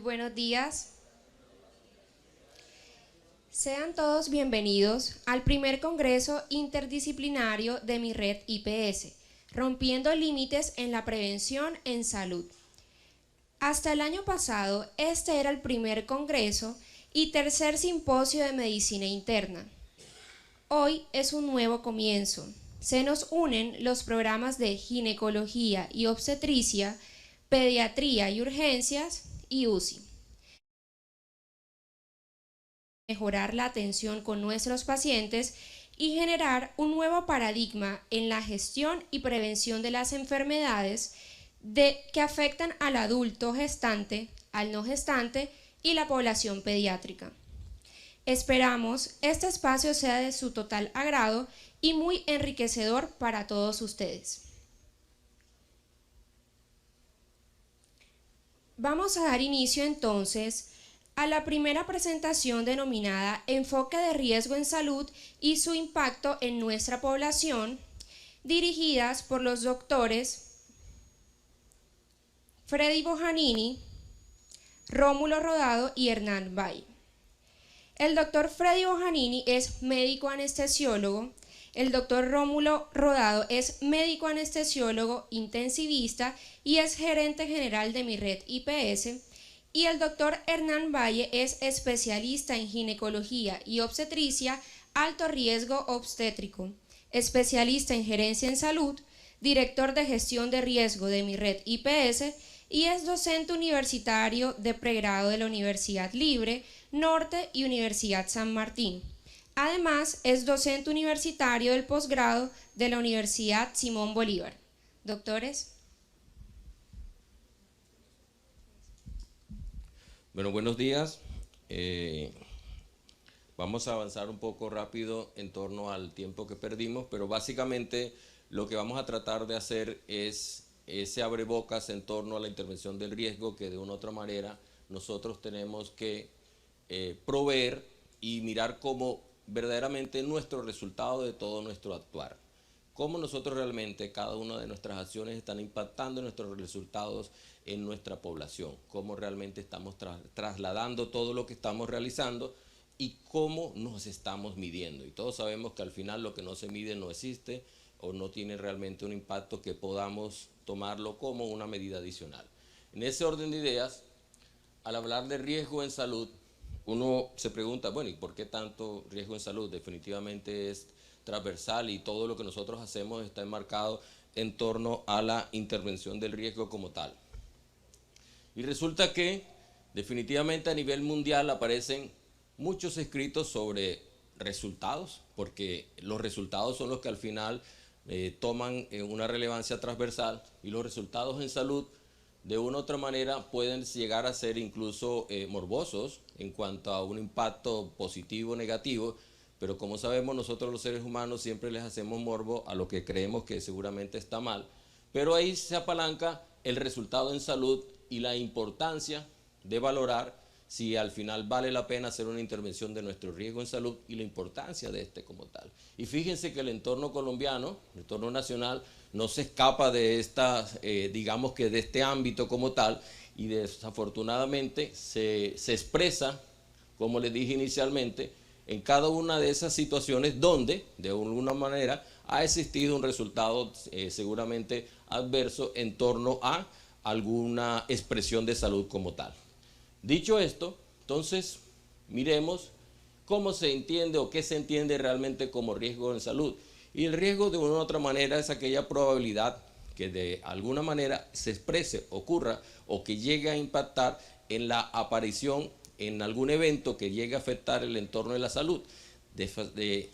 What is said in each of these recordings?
buenos días. Sean todos bienvenidos al primer Congreso Interdisciplinario de mi red IPS, rompiendo límites en la prevención en salud. Hasta el año pasado, este era el primer Congreso y tercer simposio de medicina interna. Hoy es un nuevo comienzo. Se nos unen los programas de ginecología y obstetricia, pediatría y urgencias y UCI. Mejorar la atención con nuestros pacientes y generar un nuevo paradigma en la gestión y prevención de las enfermedades que afectan al adulto gestante, al no gestante y la población pediátrica. Esperamos este espacio sea de su total agrado y muy enriquecedor para todos ustedes. Vamos a dar inicio entonces a la primera presentación denominada Enfoque de riesgo en salud y su impacto en nuestra población, dirigidas por los doctores Freddy Bojanini, Rómulo Rodado y Hernán Valle. El doctor Freddy Bojanini es médico anestesiólogo, el doctor Rómulo Rodado es médico anestesiólogo intensivista y es gerente general de mi red IPS, y el doctor Hernán Valle es especialista en ginecología y obstetricia, alto riesgo obstétrico, especialista en gerencia en salud, director de gestión de riesgo de mi red IPS y es docente universitario de pregrado de la Universidad Libre, Norte y Universidad San Martín. Además, es docente universitario del posgrado de la Universidad Simón Bolívar. Doctores. Bueno, buenos días. Vamos a avanzar un poco rápido en torno al tiempo que perdimos, pero básicamente lo que vamos a tratar de hacer es ese abrebocas en torno a la intervención del riesgo que de una u otra manera nosotros tenemos que proveer y mirar cómo verdaderamente nuestro resultado de todo nuestro actuar. Cómo nosotros realmente, cada una de nuestras acciones están impactando nuestros resultados en nuestra población, cómo realmente estamos trasladando todo lo que estamos realizando y cómo nos estamos midiendo. Y todos sabemos que al final lo que no se mide no existe o no tiene realmente un impacto que podamos tomarlo como una medida adicional. En ese orden de ideas, al hablar de riesgo en salud, uno se pregunta, bueno, ¿y por qué tanto riesgo en salud? Definitivamente es transversal y todo lo que nosotros hacemos está enmarcado en torno a la intervención del riesgo como tal. Y resulta que definitivamente a nivel mundial aparecen muchos escritos sobre resultados, porque los resultados son los que al final toman una relevancia transversal y los resultados en salud de una u otra manera pueden llegar a ser incluso morbosos en cuanto a un impacto positivo o negativo, pero como sabemos nosotros los seres humanos siempre les hacemos morbo a lo que creemos que seguramente está mal, pero ahí se apalanca el resultado en salud y la importancia de valorar si al final vale la pena hacer una intervención de nuestro riesgo en salud y la importancia de este como tal. Y fíjense que el entorno colombiano, el entorno nacional, no se escapa de digamos que de este ámbito como tal, y desafortunadamente se expresa, como les dije inicialmente, en cada una de esas situaciones donde, de alguna manera, ha existido un resultado seguramente adverso en torno a alguna expresión de salud como tal. Dicho esto, entonces miremos cómo se entiende o qué se entiende realmente como riesgo en salud. Y el riesgo de una u otra manera es aquella probabilidad que de alguna manera se exprese, ocurra o que llegue a impactar en la aparición en algún evento que llegue a afectar el entorno de la salud,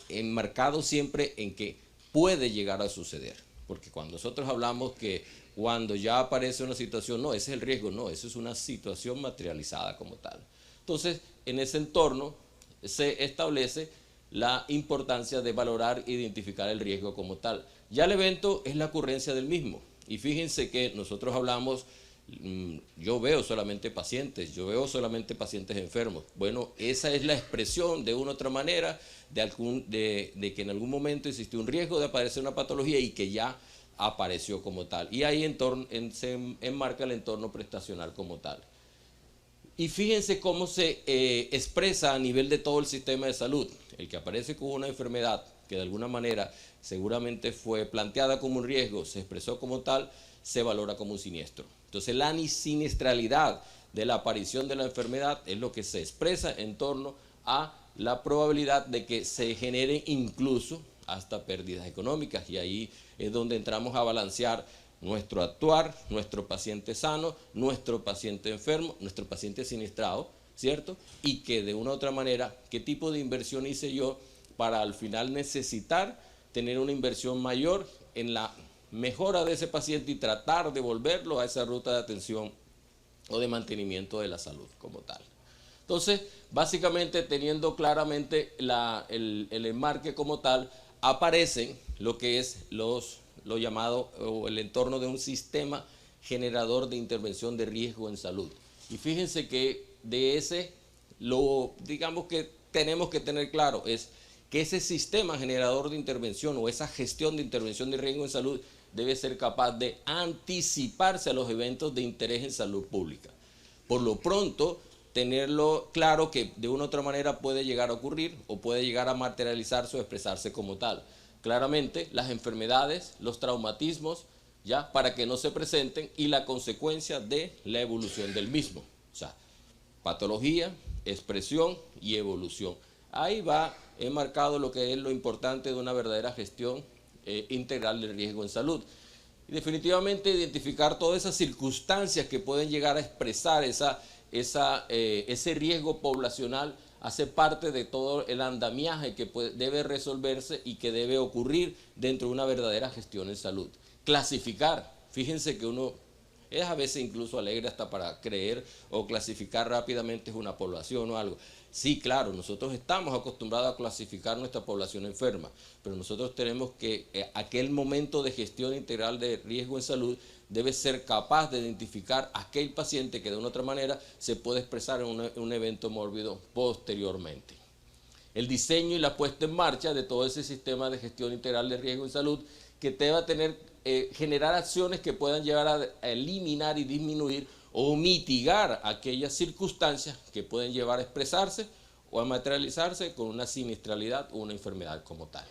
enmarcado siempre en que puede llegar a suceder. Porque cuando nosotros hablamos que cuando ya aparece una situación, no, ese es el riesgo, no, eso es una situación materializada como tal. Entonces, en ese entorno se establece la importancia de valorar e identificar el riesgo como tal. Ya el evento es la ocurrencia del mismo. Y fíjense que nosotros hablamos, yo veo solamente pacientes enfermos. Bueno, esa es la expresión de una u otra manera de que en algún momento existió un riesgo de aparecer una patología y que ya apareció como tal. Y ahí se enmarca el entorno prestacional como tal. Y fíjense cómo se expresa a nivel de todo el sistema de salud. El que aparece con una enfermedad que de alguna manera seguramente fue planteada como un riesgo, se expresó como tal, se valora como un siniestro. Entonces la siniestralidad de la aparición de la enfermedad es lo que se expresa en torno a la probabilidad de que se generen incluso hasta pérdidas económicas, y ahí es donde entramos a balancear nuestro actuar, nuestro paciente sano, nuestro paciente enfermo, nuestro paciente siniestrado, ¿cierto? Y que de una u otra manera, ¿qué tipo de inversión hice yo para al final necesitar tener una inversión mayor en la mejora de ese paciente y tratar de volverlo a esa ruta de atención o de mantenimiento de la salud como tal? Entonces, básicamente, teniendo claramente el enmarque como tal, aparecen lo que es lo llamado o el entorno de un sistema generador de intervención de riesgo en salud. Y fíjense que de ese, digamos que tenemos que tener claro, es que ese sistema generador de intervención o esa gestión de intervención de riesgo en salud debe ser capaz de anticiparse a los eventos de interés en salud pública. Por lo pronto, tenerlo claro que de una u otra manera puede llegar a ocurrir o puede llegar a materializarse o expresarse como tal. Claramente, las enfermedades, los traumatismos, ya para que no se presenten, y la consecuencia de la evolución del mismo. O sea, patología, expresión y evolución. Ahí va enmarcado lo que es lo importante de una verdadera gestión integral del riesgo en salud. Y definitivamente identificar todas esas circunstancias que pueden llegar a expresar ese riesgo poblacional hace parte de todo el andamiaje que debe resolverse y que debe ocurrir dentro de una verdadera gestión en salud. Clasificar, fíjense que uno es a veces incluso alegre hasta para creer o clasificar rápidamente es una población o algo. Sí, claro, nosotros estamos acostumbrados a clasificar nuestra población enferma, pero nosotros tenemos que, aquel momento de gestión integral de riesgo en salud debe ser capaz de identificar a aquel paciente que de una u otra manera se puede expresar en un evento mórbido posteriormente. El diseño y la puesta en marcha de todo ese sistema de gestión integral de riesgo en salud que te va a generar acciones que puedan llevar a eliminar y disminuir o mitigar aquellas circunstancias que pueden llevar a expresarse o a materializarse con una siniestralidad o una enfermedad como tal.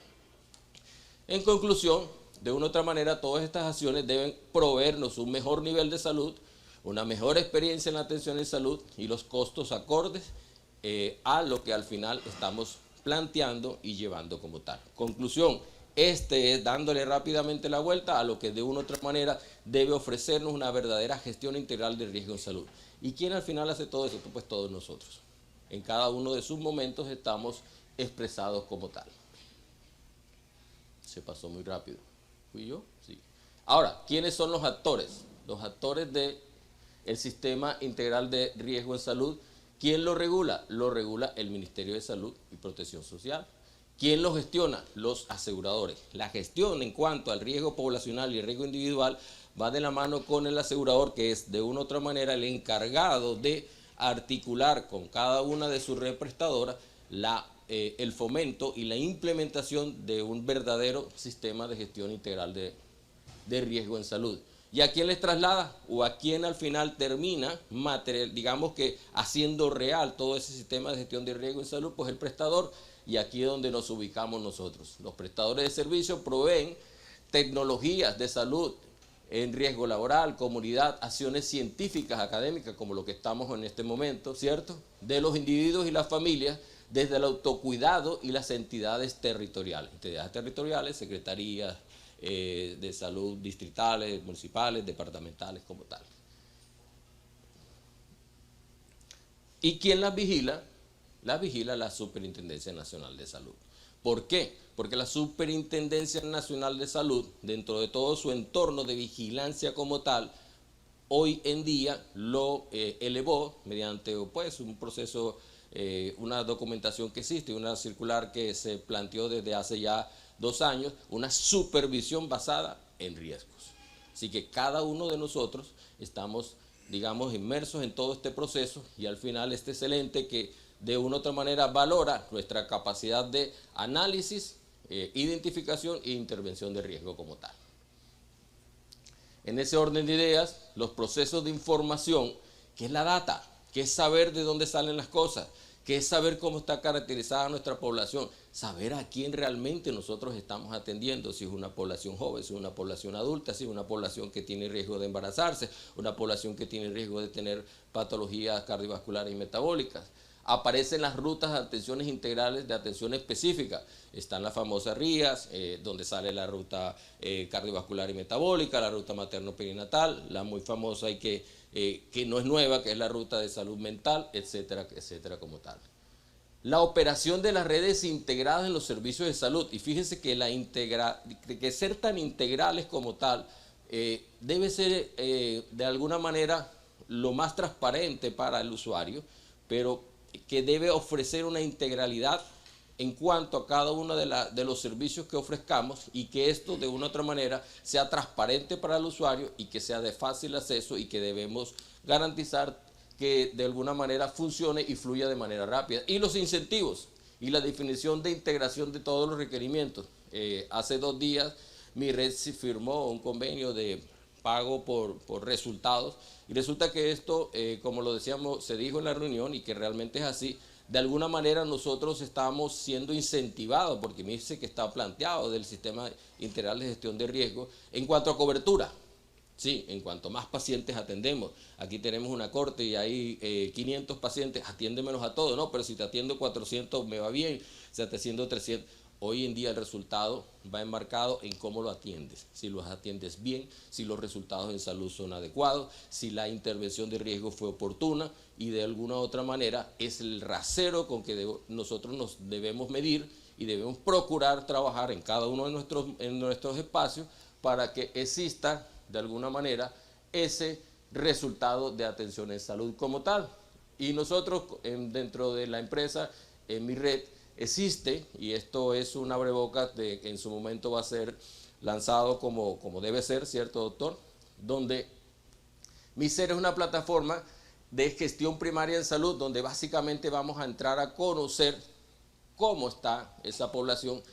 En conclusión, de una u otra manera, todas estas acciones deben proveernos un mejor nivel de salud, una mejor experiencia en la atención en salud y los costos acordes a lo que al final estamos planteando y llevando como tal. Conclusión, es dándole rápidamente la vuelta a lo que de una u otra manera debe ofrecernos una verdadera gestión integral de riesgo en salud. ¿Y quién al final hace todo eso? Pues todos nosotros. En cada uno de sus momentos estamos expresados como tal. Se pasó muy rápido. ¿Fui yo? Sí. Ahora, ¿quiénes son los actores? Los actores del sistema integral de riesgo en salud. ¿Quién lo regula? Lo regula el Ministerio de Salud y Protección Social. ¿Quién lo gestiona? Los aseguradores. La gestión en cuanto al riesgo poblacional y el riesgo individual va de la mano con el asegurador, que es de una u otra manera el encargado de articular con cada una de sus redes prestadoras el fomento y la implementación de un verdadero sistema de gestión integral de riesgo en salud. ¿Y a quién les traslada? ¿O a quién al final termina, digamos que haciendo real todo ese sistema de gestión de riesgo en salud? Pues el prestador. Y aquí es donde nos ubicamos nosotros. Los prestadores de servicios proveen tecnologías de salud en riesgo laboral, comunidad, acciones científicas, académicas, como lo que estamos en este momento, ¿cierto? De los individuos y las familias, desde el autocuidado y las entidades territoriales. Entidades territoriales, secretarías de salud distritales, municipales, departamentales, como tal. ¿Y quién las vigila? Las vigila la Superintendencia Nacional de Salud. ¿Por qué? Porque la Superintendencia Nacional de Salud, dentro de todo su entorno de vigilancia como tal, hoy en día lo elevó mediante pues, un proceso, una documentación que existe, una circular que se planteó desde hace ya 2 años, una supervisión basada en riesgos. Así que cada uno de nosotros estamos, digamos, inmersos en todo este proceso y al final este excelente que de una u otra manera valora nuestra capacidad de análisis, identificación e intervención de riesgo como tal. En ese orden de ideas, los procesos de información, ¿qué es la data? que es saber de dónde salen las cosas, que es saber cómo está caracterizada nuestra población, saber a quién realmente nosotros estamos atendiendo, si es una población joven, si es una población adulta, si es una población que tiene riesgo de embarazarse, una población que tiene riesgo de tener patologías cardiovasculares y metabólicas. Aparecen las rutas de atenciones integrales de atención específica. Están las famosas RIAs, donde sale la ruta cardiovascular y metabólica, la ruta materno-perinatal, la muy famosa y que no es nueva, que es la ruta de salud mental, etcétera, etcétera como tal. La operación de las redes integradas en los servicios de salud. Y fíjense que, que ser tan integrales como tal debe ser de alguna manera lo más transparente para el usuario, pero que debe ofrecer una integralidad en cuanto a cada uno de los servicios que ofrezcamos y que esto de una u otra manera sea transparente para el usuario y que sea de fácil acceso y que debemos garantizar que de alguna manera funcione y fluya de manera rápida. Y los incentivos y la definición de integración de todos los requerimientos. Hace 2 días mi red se firmó un convenio de pago por resultados y resulta que esto, como lo decíamos, se dijo en la reunión y que realmente es así. De alguna manera nosotros estamos siendo incentivados, porque me dice que está planteado del sistema integral de gestión de riesgo, en cuanto a cobertura. Sí, en cuanto más pacientes atendemos. Aquí tenemos una corte y hay 500 pacientes, atiéndemelos a todos, no, pero si te atiendo 400 me va bien, si te atiendo 300. Hoy en día el resultado va enmarcado en cómo lo atiendes, si los atiendes bien, si los resultados en salud son adecuados, si la intervención de riesgo fue oportuna y de alguna otra manera es el rasero con que nosotros nos debemos medir y debemos procurar trabajar en cada uno de nuestros espacios para que exista de alguna manera ese resultado de atención en salud como tal. Y nosotros dentro de la empresa, en mi red, existe, y esto es un abrebocas de que en su momento va a ser lanzado como debe ser, ¿cierto, doctor? Donde MiSer es una plataforma de gestión primaria en salud, donde básicamente vamos a entrar a conocer cómo está esa población,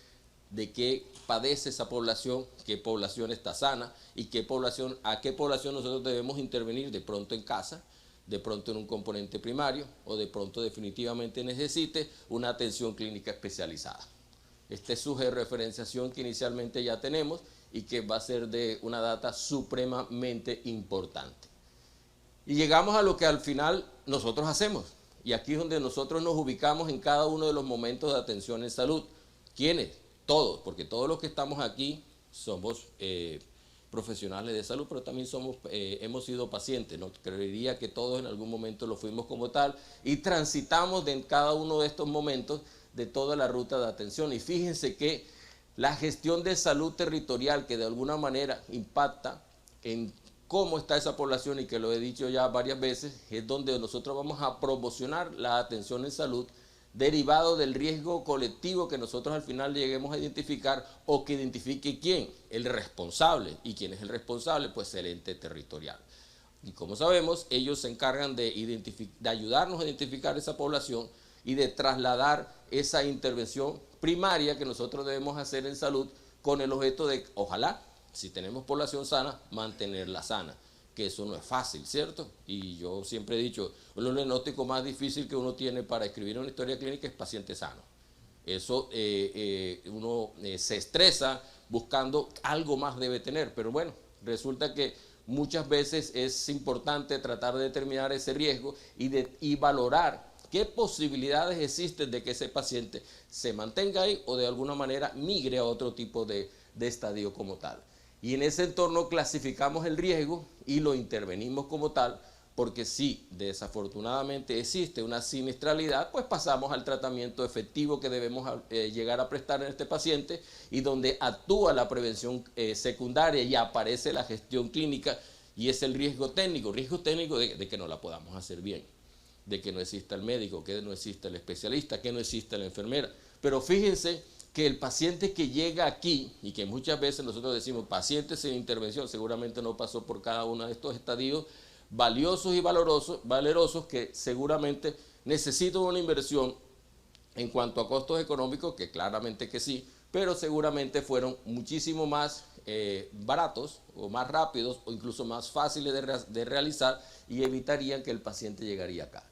de qué padece esa población, qué población está sana y a qué población nosotros debemos intervenir de pronto en casa, de pronto en un componente primario o de pronto definitivamente necesite una atención clínica especializada. Este es su georreferenciación que inicialmente ya tenemos y que va a ser de una data supremamente importante. Y llegamos a lo que al final nosotros hacemos. Y aquí es donde nosotros nos ubicamos en cada uno de los momentos de atención en salud. ¿Quiénes? Todos, porque todos los que estamos aquí somos profesionales de salud, pero también hemos sido pacientes, ¿no? Creería que todos en algún momento lo fuimos como tal y transitamos en cada uno de estos momentos de toda la ruta de atención. Y fíjense que la gestión de salud territorial que de alguna manera impacta en cómo está esa población y que lo he dicho ya varias veces, es donde nosotros vamos a promocionar la atención en salud derivado del riesgo colectivo que nosotros al final lleguemos a identificar o que identifique quién, el responsable. ¿Y quién es el responsable? Pues el ente territorial. Y como sabemos, ellos se encargan de ayudarnos a identificar esa población y de trasladar esa intervención primaria que nosotros debemos hacer en salud con el objeto de, ojalá, si tenemos población sana, mantenerla sana. Que eso no es fácil, ¿cierto? Y yo siempre he dicho, el diagnóstico más difícil que uno tiene para escribir una historia clínica es paciente sano. Eso uno se estresa buscando algo más debe tener, pero bueno, resulta que muchas veces es importante tratar de determinar ese riesgo y valorar qué posibilidades existen de que ese paciente se mantenga ahí o de alguna manera migre a otro tipo de estadio como tal. Y en ese entorno clasificamos el riesgo y lo intervenimos como tal, porque si desafortunadamente existe una siniestralidad, pues pasamos al tratamiento efectivo que debemos llegar a prestar en este paciente y donde actúa la prevención secundaria y aparece la gestión clínica y es el riesgo técnico de que no la podamos hacer bien, de que no exista el médico, que no exista el especialista, que no exista la enfermera. Pero fíjense que el paciente que llega aquí, y que muchas veces nosotros decimos pacientes sin intervención, seguramente no pasó por cada uno de estos estadios valiosos y valerosos que seguramente necesitan una inversión en cuanto a costos económicos, que claramente que sí, pero seguramente fueron muchísimo más baratos o más rápidos o incluso más fáciles de realizar y evitarían que el paciente llegaría acá.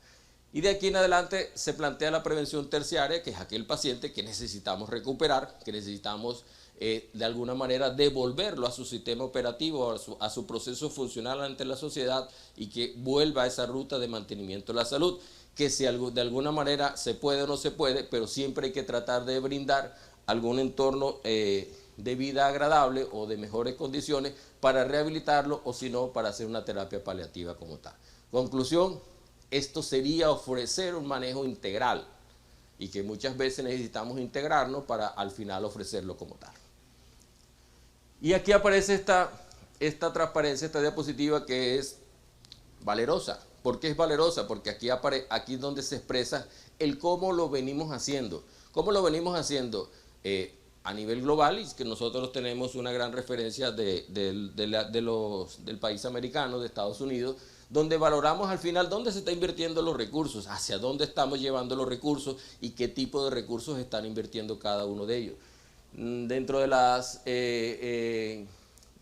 Y de aquí en adelante se plantea la prevención terciaria, que es aquel paciente que necesitamos recuperar, que necesitamos de alguna manera devolverlo a su sistema operativo, a su proceso funcional ante la sociedad y que vuelva a esa ruta de mantenimiento de la salud, que si de alguna manera se puede o no se puede, pero siempre hay que tratar de brindar algún entorno de vida agradable o de mejores condiciones para rehabilitarlo o si no para hacer una terapia paliativa como tal. Conclusión, esto sería ofrecer un manejo integral y que muchas veces necesitamos integrarnos para al final ofrecerlo como tal. Y aquí aparece esta transparencia, esta diapositiva que es valerosa. ¿Por qué es valerosa? Porque aquí es donde se expresa el cómo lo venimos haciendo. ¿Cómo lo venimos haciendo? A nivel global, y que nosotros tenemos una gran referencia del país americano, de Estados Unidos, donde valoramos al final dónde se está invirtiendo los recursos, hacia dónde estamos llevando los recursos y qué tipo de recursos están invirtiendo cada uno de ellos. Dentro de las,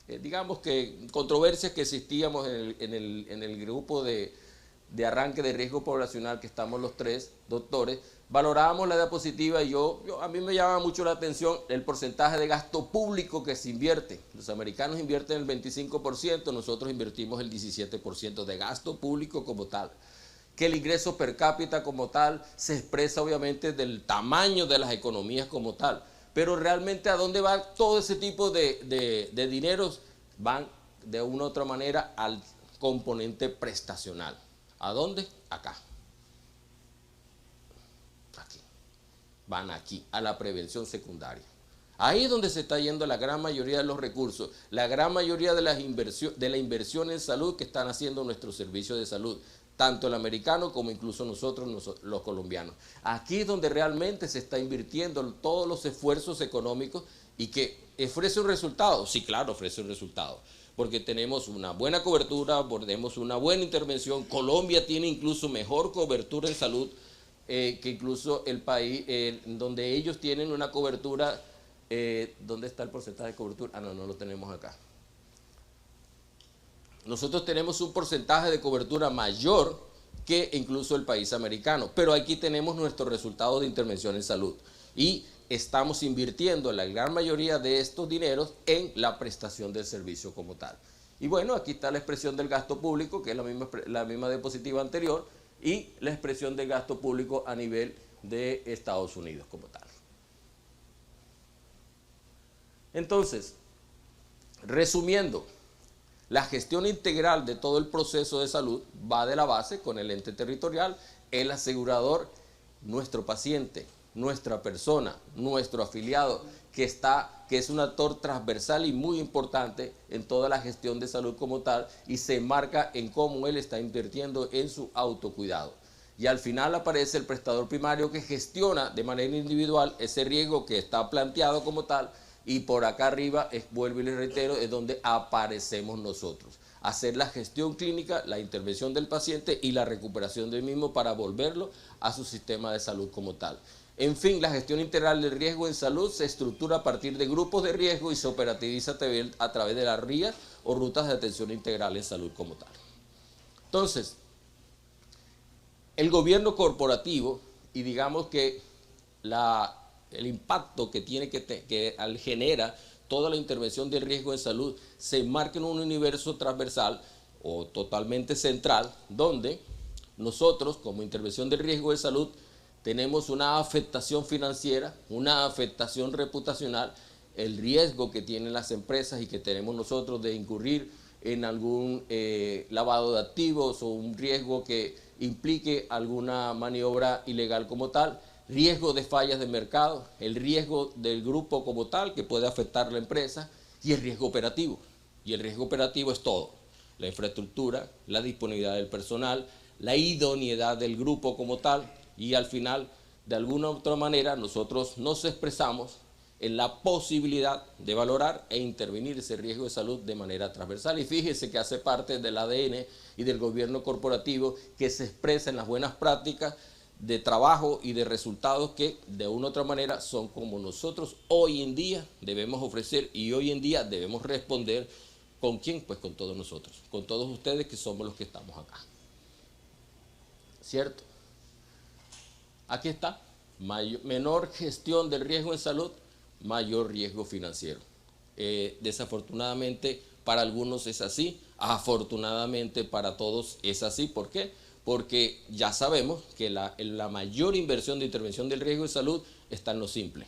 digamos que, controversias que existíamos en el grupo de arranque de riesgo poblacional, que estamos los tres doctores, valorábamos la diapositiva y a mí me llama mucho la atención el porcentaje de gasto público que se invierte. Los americanos invierten el 25%, nosotros invertimos el 17% de gasto público como tal. Que el ingreso per cápita como tal se expresa obviamente del tamaño de las economías como tal. Pero realmente a dónde va todo ese tipo de dineros, van de una u otra manera al componente prestacional. ¿A dónde? Acá. Aquí. Van aquí, a la prevención secundaria. Ahí es donde se está yendo la gran mayoría de los recursos, la gran mayoría de la inversión en salud que están haciendo nuestros servicios de salud, tanto el americano como incluso nosotros los colombianos. Aquí es donde realmente se está invirtiendo todos los esfuerzos económicos y que ofrece un resultado. Sí, claro, ofrece un resultado, porque tenemos una buena cobertura, tenemos una buena intervención. Colombia tiene incluso mejor cobertura en salud que incluso el país donde ellos tienen una cobertura. ¿Dónde está el porcentaje de cobertura? Ah, no lo tenemos acá. Nosotros tenemos un porcentaje de cobertura mayor que incluso el país americano, pero aquí tenemos nuestros resultados de intervención en salud y estamos invirtiendo la gran mayoría de estos dineros en la prestación del servicio como tal. Y bueno, aquí está la expresión del gasto público, que es la misma diapositiva anterior, y la expresión del gasto público a nivel de Estados Unidos como tal. Entonces, resumiendo, la gestión integral de todo el proceso de salud va de la base con el ente territorial, el asegurador, nuestro paciente, nuestra persona, nuestro afiliado, que es un actor transversal y muy importante en toda la gestión de salud como tal y se enmarca en cómo él está invirtiendo en su autocuidado. Y al final aparece el prestador primario que gestiona de manera individual ese riesgo que está planteado como tal. Y por acá arriba, vuelvo y les reitero, es donde aparecemos nosotros. Hacer la gestión clínica, la intervención del paciente y la recuperación del mismo para volverlo a su sistema de salud como tal. En fin, la gestión integral del riesgo en salud se estructura a partir de grupos de riesgo y se operativiza a través de las RIAs o rutas de atención integral en salud como tal. Entonces, el gobierno corporativo, y digamos que el impacto que tiene que genera toda la intervención de riesgo en salud se enmarca en un universo transversal o totalmente central, donde nosotros como intervención de riesgo de salud tenemos una afectación financiera, una afectación reputacional, el riesgo que tienen las empresas y que tenemos nosotros de incurrir en algún lavado de activos o un riesgo que implique alguna maniobra ilegal como tal, riesgo de fallas de mercado, el riesgo del grupo como tal que puede afectar la empresa y el riesgo operativo. Y el riesgo operativo es todo, la infraestructura, la disponibilidad del personal, la idoneidad del grupo como tal y al final, de alguna u otra manera, nosotros nos expresamos en la posibilidad de valorar e intervenir ese riesgo de salud de manera transversal. Y fíjese que hace parte del ADN y del gobierno corporativo que se expresa en las buenas prácticas de trabajo y de resultados que de una u otra manera son como nosotros hoy en día debemos ofrecer y hoy en día debemos responder. ¿Con quién? Pues con todos nosotros, con todos ustedes que somos los que estamos acá. ¿Cierto? Aquí está. Menor gestión del riesgo en salud, mayor riesgo financiero. Desafortunadamente para algunos es así, afortunadamente para todos es así. ¿Por qué? Porque ya sabemos que la mayor inversión de intervención del riesgo de salud está en lo simple,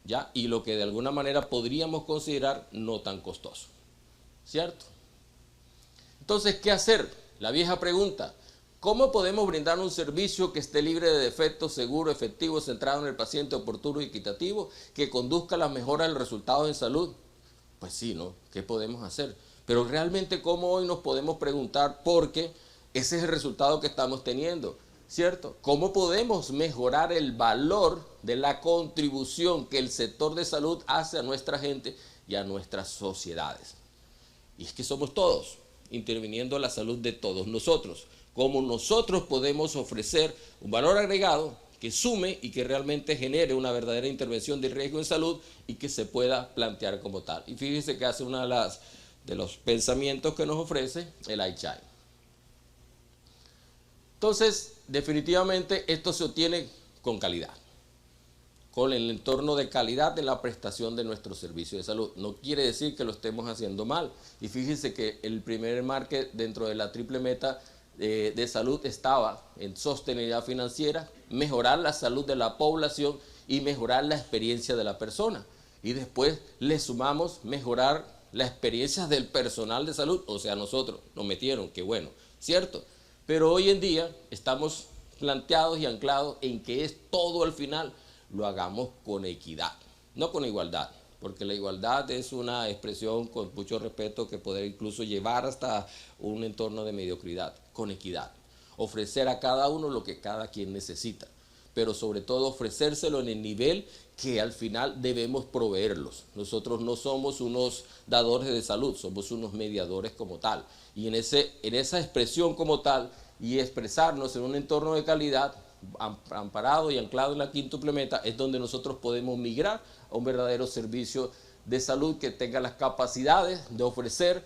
¿ya? Y lo que de alguna manera podríamos considerar no tan costoso, ¿cierto? Entonces, ¿qué hacer? La vieja pregunta, ¿cómo podemos brindar un servicio que esté libre de defectos, seguro, efectivo, centrado en el paciente, oportuno y equitativo, que conduzca a la mejora del resultado en salud? Pues sí, ¿no? ¿Qué podemos hacer? Pero realmente, ¿cómo hoy nos podemos preguntar? Porque ese es el resultado que estamos teniendo, ¿cierto? ¿Cómo podemos mejorar el valor de la contribución que el sector de salud hace a nuestra gente y a nuestras sociedades? Y es que somos todos, interviniendo en la salud de todos nosotros. ¿Cómo nosotros podemos ofrecer un valor agregado que sume y que realmente genere una verdadera intervención de riesgo en salud y que se pueda plantear como tal? Y fíjense que hace uno de los pensamientos que nos ofrece el iChai. Entonces, definitivamente esto se obtiene con calidad, con el entorno de calidad de la prestación de nuestro servicio de salud. No quiere decir que lo estemos haciendo mal. Y fíjense que el primer enmarque dentro de la triple meta de salud estaba en sostenibilidad financiera, mejorar la salud de la población y mejorar la experiencia de la persona. Y después le sumamos mejorar la experiencia del personal de salud, o sea, nosotros nos metieron, qué bueno, ¿cierto? Pero hoy en día estamos planteados y anclados en que es todo al final lo hagamos con equidad, no con igualdad, porque la igualdad es una expresión con mucho respeto que puede incluso llevar hasta un entorno de mediocridad, con equidad. Ofrecer a cada uno lo que cada quien necesita, pero sobre todo ofrecérselo en el nivel que al final debemos proveerlos. Nosotros no somos unos dadores de salud, somos unos mediadores como tal. Y en esa expresión como tal y expresarnos en un entorno de calidad, amparado y anclado en la quíntuple meta, es donde nosotros podemos migrar a un verdadero servicio de salud que tenga las capacidades de ofrecer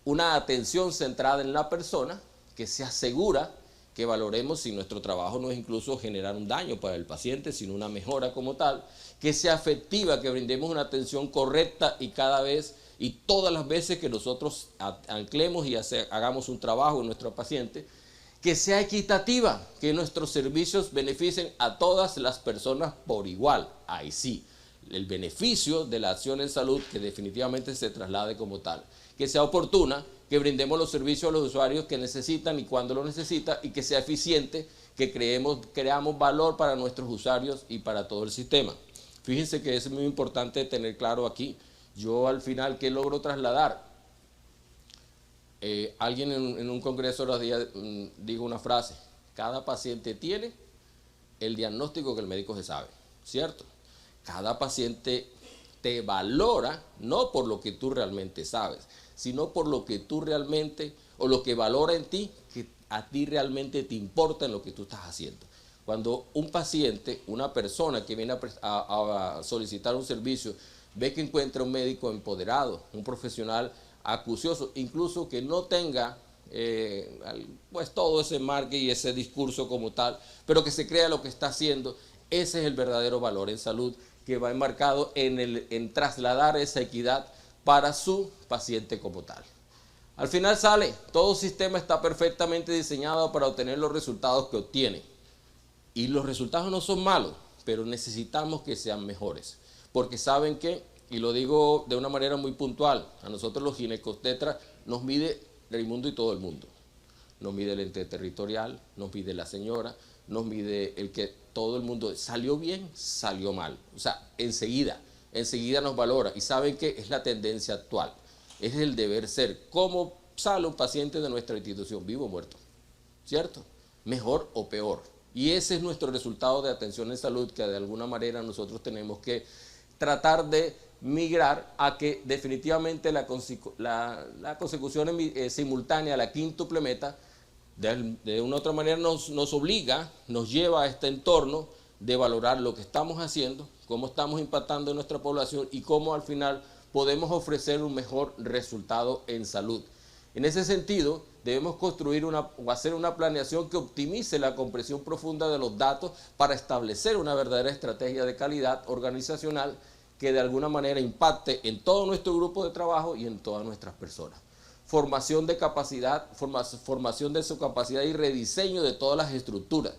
una atención centrada en la persona, que sea segura, que valoremos si nuestro trabajo no es incluso generar un daño para el paciente, sino una mejora como tal, que sea efectiva, que brindemos una atención correcta y cada vez y todas las veces que nosotros anclemos y hagamos un trabajo en nuestro paciente, que sea equitativa, que nuestros servicios beneficien a todas las personas por igual. Ahí sí, el beneficio de la acción en salud que definitivamente se traslade como tal, que sea oportuna, que brindemos los servicios a los usuarios que necesitan y cuando lo necesitan y que sea eficiente, que creamos valor para nuestros usuarios y para todo el sistema. Fíjense que es muy importante tener claro aquí, yo al final, ¿qué logro trasladar? Alguien en un congreso los días dijo una frase, cada paciente tiene el diagnóstico que el médico se sabe, ¿cierto? Cada paciente te valora no por lo que tú realmente sabes, sino por lo que tú realmente, o lo que valora en ti, que a ti realmente te importa en lo que tú estás haciendo. Cuando un paciente, una persona que viene a solicitar un servicio, ve que encuentra un médico empoderado, un profesional acucioso, incluso que no tenga pues todo ese marque y ese discurso como tal, pero que se crea lo que está haciendo, ese es el verdadero valor en salud que va enmarcado en trasladar esa equidad para su paciente como tal. Al final sale, todo sistema está perfectamente diseñado para obtener los resultados que obtiene. Y los resultados no son malos, pero necesitamos que sean mejores. Porque saben que, y lo digo de una manera muy puntual, a nosotros los ginecobstetras nos mide Raimundo y todo el mundo. Nos mide el ente territorial, nos mide la señora, nos mide el que todo el mundo salió bien, salió mal. O sea, enseguida nos valora. Y saben que es la tendencia actual, es el deber ser. ¿Cómo sale un paciente de nuestra institución? ¿Vivo o muerto? ¿Cierto? ¿Mejor o peor? Y ese es nuestro resultado de atención en salud, que de alguna manera nosotros tenemos que tratar de migrar a que definitivamente la consecución simultánea a la quíntuple meta De una u otra manera nos obliga, nos lleva a este entorno de valorar lo que estamos haciendo, cómo estamos impactando en nuestra población y cómo al final podemos ofrecer un mejor resultado en salud. En ese sentido, debemos construir o hacer una planeación que optimice la comprensión profunda de los datos para establecer una verdadera estrategia de calidad organizacional que de alguna manera impacte en todo nuestro grupo de trabajo y en todas nuestras personas. Formación de capacidad, formación de su capacidad y rediseño de todas las estructuras.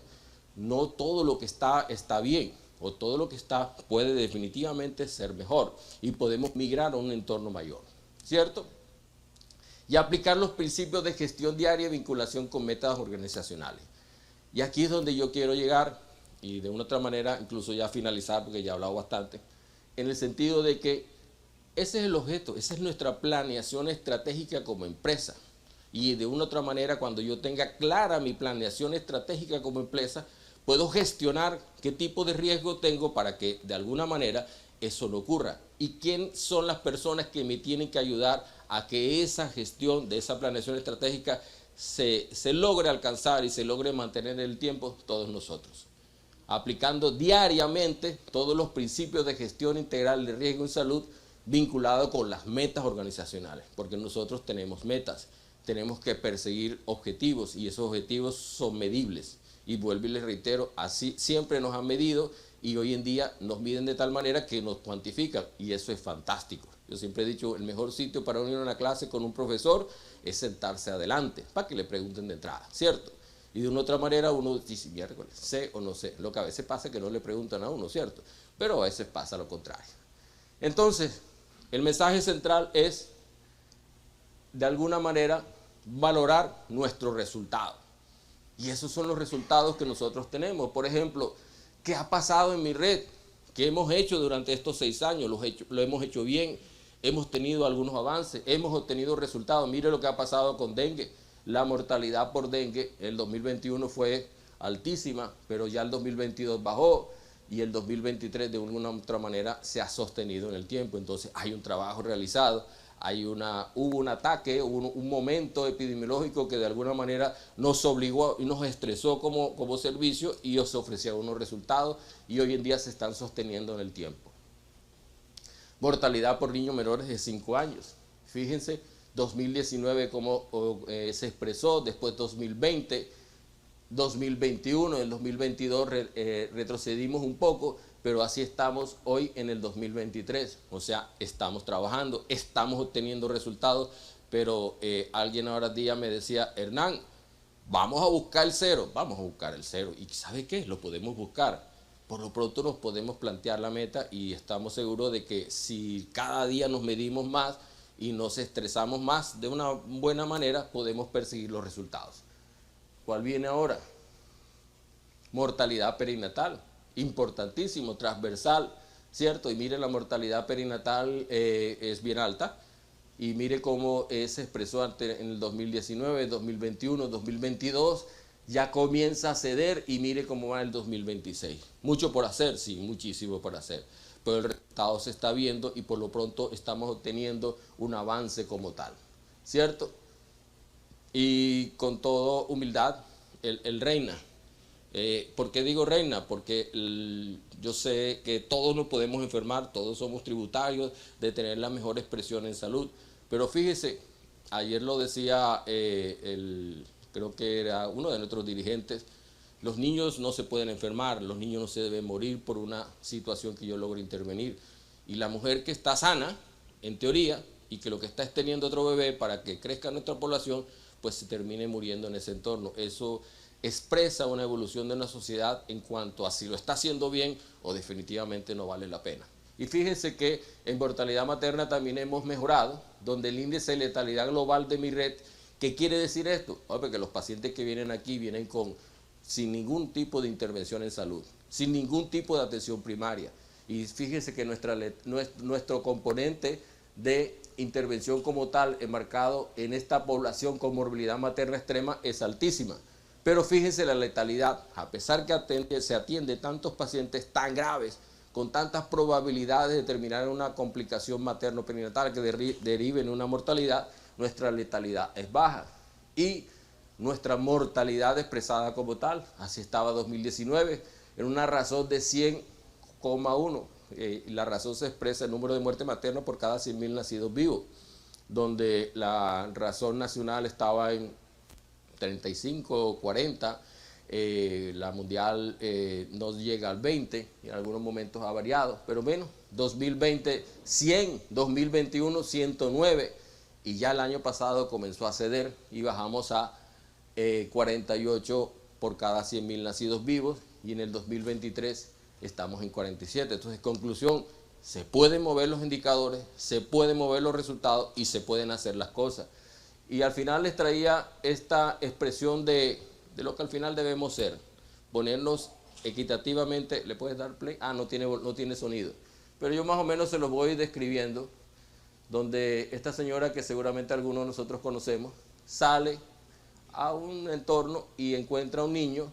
No todo lo que está bien, o todo lo que está puede definitivamente ser mejor y podemos migrar a un entorno mayor, ¿cierto? Y aplicar los principios de gestión diaria y vinculación con metas organizacionales. Y aquí es donde yo quiero llegar, y de una otra manera, incluso ya finalizar, porque ya he hablado bastante, en el sentido de que ese es el objeto, esa es nuestra planeación estratégica como empresa. Y de una otra manera, cuando yo tenga clara mi planeación estratégica como empresa, puedo gestionar qué tipo de riesgo tengo para que de alguna manera eso no ocurra. Y quién son las personas que me tienen que ayudar a que esa gestión de esa planeación estratégica se logre alcanzar y se logre mantener en el tiempo, todos nosotros. Aplicando diariamente todos los principios de gestión integral de riesgo en salud vinculados con las metas organizacionales, porque nosotros tenemos metas, tenemos que perseguir objetivos y esos objetivos son medibles. Y vuelvo y les reitero, así siempre nos han medido y hoy en día nos miden de tal manera que nos cuantifican y eso es fantástico. Yo siempre he dicho, el mejor sitio para unir una clase con un profesor es sentarse adelante, para que le pregunten de entrada, ¿cierto? Y de una otra manera uno dice, miércoles, sé o no sé. Lo que a veces pasa es que no le preguntan a uno, ¿cierto? Pero a veces pasa lo contrario. Entonces, el mensaje central es, de alguna manera, valorar nuestros resultados. Y esos son los resultados que nosotros tenemos. Por ejemplo, ¿qué ha pasado en mi red? ¿Qué hemos hecho durante estos 6 años? Lo hemos hecho bien, hemos tenido algunos avances, hemos obtenido resultados. Mire lo que ha pasado con dengue. La mortalidad por dengue el 2021 fue altísima, pero ya el 2022 bajó y el 2023 de una u otra manera se ha sostenido en el tiempo. Entonces hay un trabajo realizado. Hubo un ataque, hubo un momento epidemiológico que de alguna manera nos obligó y nos estresó como servicio y os ofrecía unos resultados y hoy en día se están sosteniendo en el tiempo. Mortalidad por niños menores de 5 años. Fíjense, 2019 cómo se expresó, después 2020, 2021, en el 2022 retrocedimos un poco, pero así estamos hoy en el 2023, o sea, estamos trabajando, estamos obteniendo resultados, pero alguien ahora día me decía, Hernán, vamos a buscar el cero, vamos a buscar el cero, y ¿sabe qué? Lo podemos buscar, por lo pronto nos podemos plantear la meta y estamos seguros de que si cada día nos medimos más y nos estresamos más de una buena manera, podemos perseguir los resultados. ¿Cuál viene ahora? Mortalidad perinatal. Importantísimo, transversal, ¿cierto? Y mire, la mortalidad perinatal es bien alta y mire cómo se expresó en el 2019, 2021, 2022, ya comienza a ceder y mire cómo va el 2026. Mucho por hacer, sí, muchísimo por hacer, pero el resultado se está viendo y por lo pronto estamos obteniendo un avance como tal, ¿cierto? Y con toda humildad, el reina. ¿Por qué digo reina? Porque yo sé que todos nos podemos enfermar, todos somos tributarios de tener la mejor expresión en salud, pero fíjese, ayer lo decía, creo que era uno de nuestros dirigentes, los niños no se pueden enfermar, los niños no se deben morir por una situación que yo logro intervenir, y la mujer que está sana, en teoría, y que lo que está es teniendo otro bebé para que crezca nuestra población, pues se termine muriendo en ese entorno. Eso expresa una evolución de una sociedad en cuanto a si lo está haciendo bien o definitivamente no vale la pena. Y fíjense que en mortalidad materna también hemos mejorado, donde el índice de letalidad global de mi red, ¿qué quiere decir esto? Porque los pacientes que vienen aquí vienen sin ningún tipo de intervención en salud, sin ningún tipo de atención primaria. Y fíjense que nuestro componente de intervención como tal, enmarcado en esta población con morbilidad materna extrema, es altísima. Pero fíjense la letalidad, a pesar que se atiende tantos pacientes tan graves, con tantas probabilidades de terminar en una complicación materno-perinatal que derive en una mortalidad, nuestra letalidad es baja. Y nuestra mortalidad expresada como tal. Así estaba 2019, en una razón de 100,1. La razón se expresa el número de muerte materna por cada 100.000 nacidos vivos, donde la razón nacional estaba en 35 o 40, la mundial no llega al 20, y en algunos momentos ha variado, pero bueno, 2020 100, 2021 109, y ya el año pasado comenzó a ceder y bajamos a 48 por cada 100.000 nacidos vivos, y en el 2023 estamos en 47. Entonces, conclusión, se pueden mover los indicadores, se pueden mover los resultados y se pueden hacer las cosas. Y al final les traía esta expresión de lo que al final debemos ser, ponernos equitativamente. ¿Le puedes dar play? Ah, no tiene sonido. Pero yo más o menos se los voy describiendo, donde esta señora, que seguramente algunos de nosotros conocemos, sale a un entorno y encuentra a un niño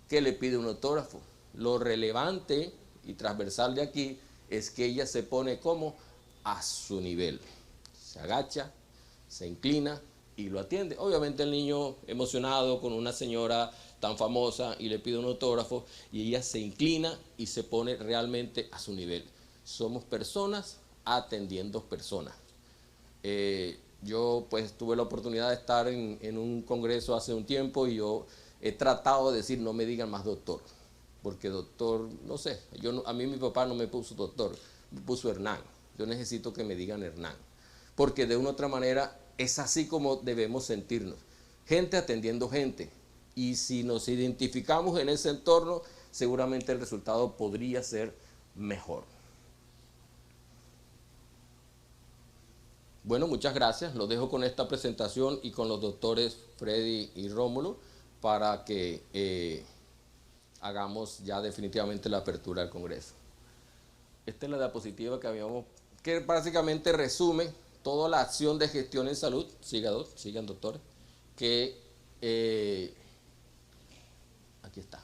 que le pide un autógrafo. Lo relevante y transversal de aquí es que ella se pone como a su nivel. Se agacha, se inclina y lo atiende. Obviamente el niño emocionado con una señora tan famosa y le pide un autógrafo, y ella se inclina y se pone realmente a su nivel. Somos personas atendiendo personas. Yo pues tuve la oportunidad de estar en un congreso hace un tiempo, y yo he tratado de decir, no me digan más doctor, porque doctor, no sé, a mí mi papá no me puso doctor, me puso Hernán. Yo necesito que me digan Hernán, porque de una u otra manera es así como debemos sentirnos, gente atendiendo gente, y si nos identificamos en ese entorno, seguramente el resultado podría ser mejor. Bueno, muchas gracias. Los dejo con esta presentación y con los doctores Freddy y Rómulo para que hagamos ya definitivamente la apertura del Congreso. Esta es la diapositiva que básicamente resume toda la acción de gestión en salud, sigan doctores, que aquí está.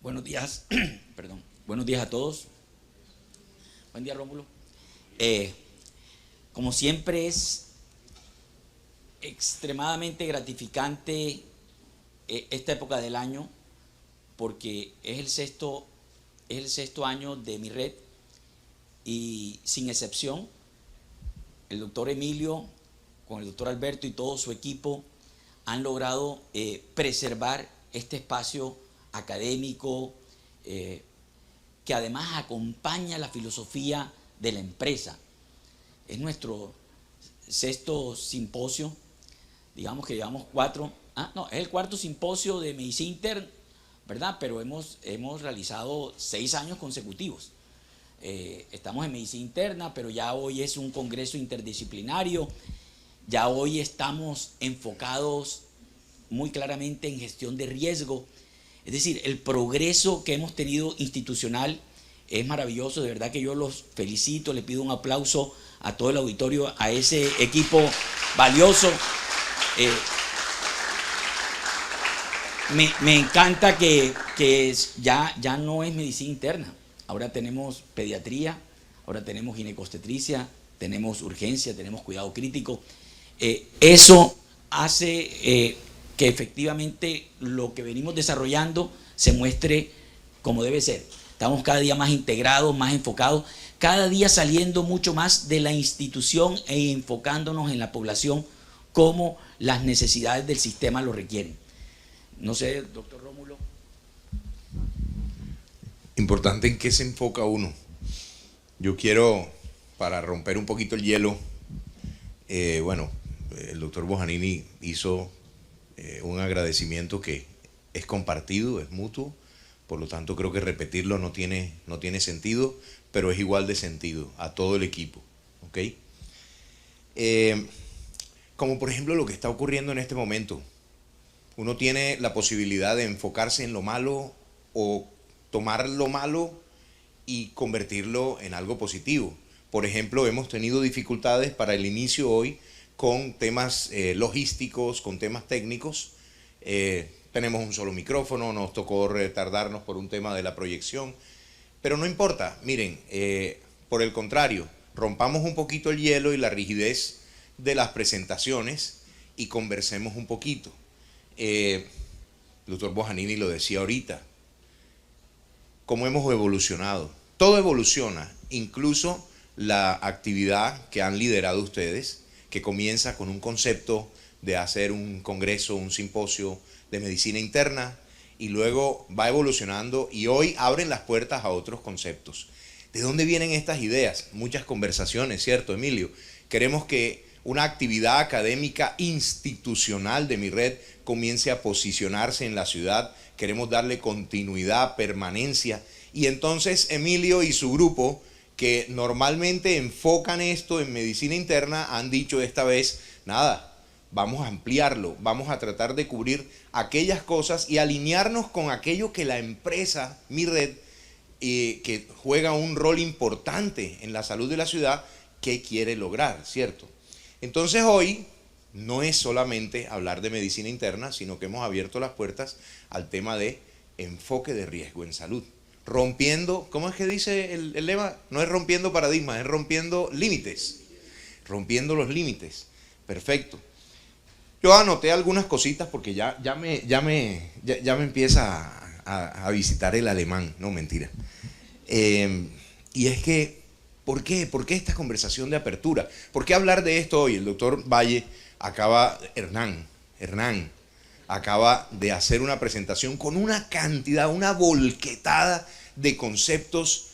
Buenos días, perdón. Buenos días a todos. Buen día, Rómulo. Como siempre, es extremadamente gratificante esta época del año, porque es el sexto año de mi red, y sin excepción, el doctor Emilio, con el doctor Alberto y todo su equipo, han logrado preservar este espacio académico, que además acompaña la filosofía de la empresa. Es nuestro sexto simposio, digamos que llevamos 4, es el cuarto simposio de medicina interna, ¿verdad? Pero hemos realizado 6 años consecutivos. Estamos en medicina interna, pero ya hoy es un congreso interdisciplinario, ya hoy estamos enfocados muy claramente en gestión de riesgo. Es decir, el progreso que hemos tenido institucional es maravilloso. De verdad que yo los felicito, les pido un aplauso a todo el auditorio, a ese equipo valioso. Me encanta que ya no es medicina interna. Ahora tenemos pediatría, ahora tenemos ginecobstetricia, tenemos urgencia, tenemos cuidado crítico. Eso hace que efectivamente lo que venimos desarrollando se muestre como debe ser. Estamos cada día más integrados, más enfocados, cada día saliendo mucho más de la institución e enfocándonos en la población como las necesidades del sistema lo requieren. No sé, doctor Rómulo. Importante en qué se enfoca uno. Yo quiero, para romper un poquito el hielo, el doctor Bojanini hizo un agradecimiento que es compartido, es mutuo, por lo tanto creo que repetirlo no tiene sentido, pero es igual de sentido a todo el equipo, ¿ok? Como por ejemplo lo que está ocurriendo en este momento, uno tiene la posibilidad de enfocarse en lo malo o tomar lo malo y convertirlo en algo positivo. Por ejemplo, hemos tenido dificultades para el inicio hoy con temas logísticos, con temas técnicos. Tenemos un solo micrófono, nos tocó retardarnos por un tema de la proyección, pero no importa, miren, por el contrario, rompamos un poquito el hielo y la rigidez de las presentaciones y conversemos un poquito. El doctor Bojanini lo decía ahorita, cómo hemos evolucionado. Todo evoluciona, incluso la actividad que han liderado ustedes, que comienza con un concepto de hacer un congreso, un simposio de medicina interna, y luego va evolucionando y hoy abren las puertas a otros conceptos. ¿De dónde vienen estas ideas? Muchas conversaciones, ¿cierto, Emilio? Queremos que una actividad académica institucional de MIRRED comience a posicionarse en la ciudad, queremos darle continuidad, permanencia, y entonces Emilio y su grupo, que normalmente enfocan esto en medicina interna, han dicho esta vez, nada, vamos a ampliarlo, vamos a tratar de cubrir aquellas cosas y alinearnos con aquello que la empresa MIRRED, que juega un rol importante en la salud de la ciudad, que quiere lograr, ¿cierto? Entonces hoy no es solamente hablar de medicina interna, sino que hemos abierto las puertas al tema de enfoque de riesgo en salud. Rompiendo, ¿cómo es que dice el lema? No es rompiendo paradigmas, es rompiendo límites. Rompiendo los límites. Perfecto. Yo anoté algunas cositas porque ya me empieza a visitar el alemán, no mentira. Y es que, ¿por qué? ¿Por qué esta conversación de apertura? ¿Por qué hablar de esto hoy? El doctor Valle Hernán, acaba de hacer una presentación con una cantidad, una volquetada de conceptos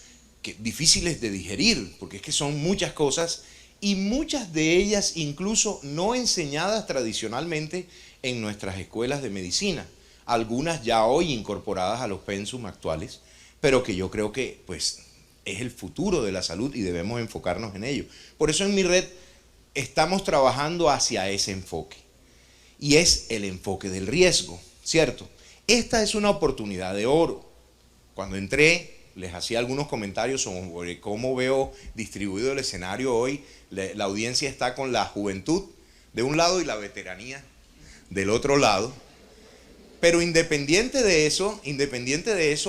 difíciles de digerir, porque es que son muchas cosas y muchas de ellas incluso no enseñadas tradicionalmente en nuestras escuelas de medicina, algunas ya hoy incorporadas a los pensum actuales, pero que yo creo que pues es el futuro de la salud y debemos enfocarnos en ello. Por eso en MIRRED estamos trabajando hacia ese enfoque. Y es el enfoque del riesgo, ¿cierto? Esta es una oportunidad de oro. Cuando entré, les hacía algunos comentarios sobre cómo veo distribuido el escenario hoy. La audiencia está con la juventud de un lado y la veteranía del otro lado. Pero independiente de eso,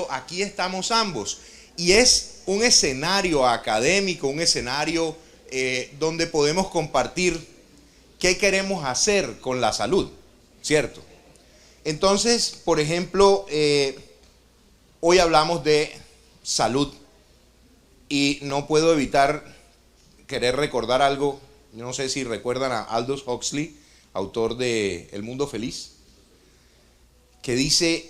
aquí estamos ambos. Y es un escenario académico, un escenario donde podemos compartir qué queremos hacer con la salud, ¿cierto? Entonces, por ejemplo, hoy hablamos de salud y no puedo evitar querer recordar algo. Yo no sé si recuerdan a Aldous Huxley, autor de El Mundo Feliz, que dice,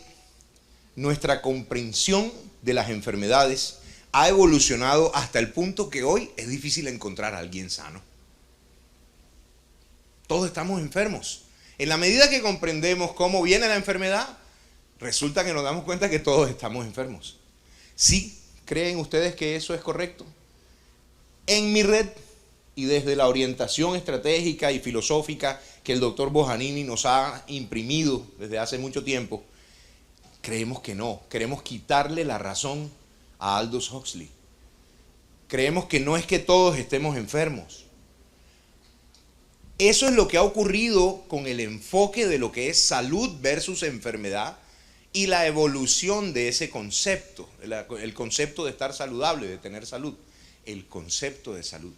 nuestra comprensión de las enfermedades ha evolucionado hasta el punto que hoy es difícil encontrar a alguien sano. Todos estamos enfermos. En la medida que comprendemos cómo viene la enfermedad, resulta que nos damos cuenta que todos estamos enfermos. ¿Sí creen ustedes que eso es correcto? En MIRRED y desde la orientación estratégica y filosófica que el doctor Bojanini nos ha imprimido desde hace mucho tiempo, creemos que no. Queremos quitarle la razón a Aldous Huxley. Creemos que no es que todos estemos enfermos. Eso es lo que ha ocurrido con el enfoque de lo que es salud versus enfermedad y la evolución de ese concepto, el concepto de estar saludable, de tener salud, el concepto de salud.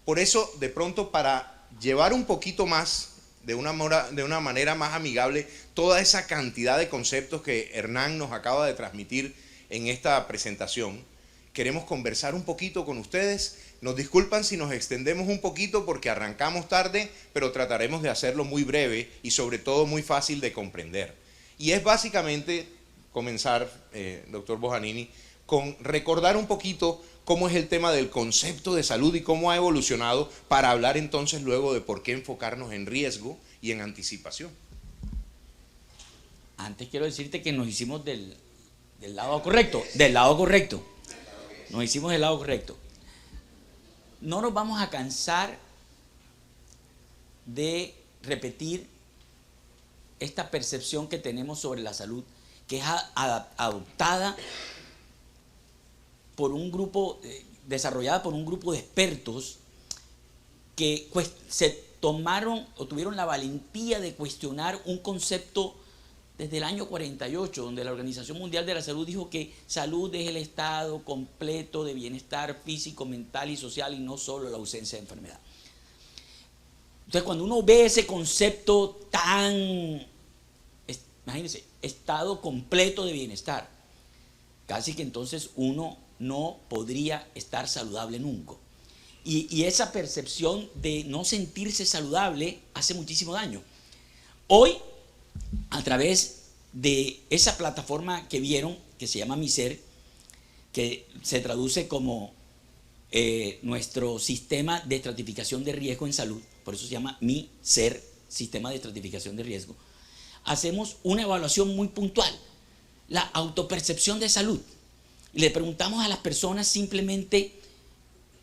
Por eso, de pronto, para llevar un poquito más, de una manera más amigable, toda esa cantidad de conceptos que Hernán nos acaba de transmitir en esta presentación, queremos conversar un poquito con ustedes. Nos disculpan si nos extendemos un poquito porque arrancamos tarde, pero trataremos de hacerlo muy breve y sobre todo muy fácil de comprender. Y es básicamente comenzar, doctor Bojanini, con recordar un poquito cómo es el tema del concepto de salud y cómo ha evolucionado para hablar entonces luego de por qué enfocarnos en riesgo y en anticipación. Antes quiero decirte que nos hicimos del lado correcto, del lado correcto. Nos hicimos del lado correcto. No nos vamos a cansar de repetir esta percepción que tenemos sobre la salud, que es adoptada por un grupo, desarrollada por un grupo de expertos que se tomaron o tuvieron la valentía de cuestionar un concepto desde el año 48, donde la Organización Mundial de la Salud dijo que salud es el estado completo de bienestar físico, mental y social, y no solo la ausencia de enfermedad. Entonces, cuando uno ve ese concepto tan, imagínense, estado completo de bienestar, casi que entonces uno no podría estar saludable nunca. Y esa percepción de no sentirse saludable hace muchísimo daño. Hoy, a través de esa plataforma que vieron, que se llama Mi Ser, que se traduce como nuestro sistema de estratificación de riesgo en salud, por eso se llama Mi Ser, sistema de estratificación de riesgo, hacemos una evaluación muy puntual, la autopercepción de salud. Le preguntamos a las personas simplemente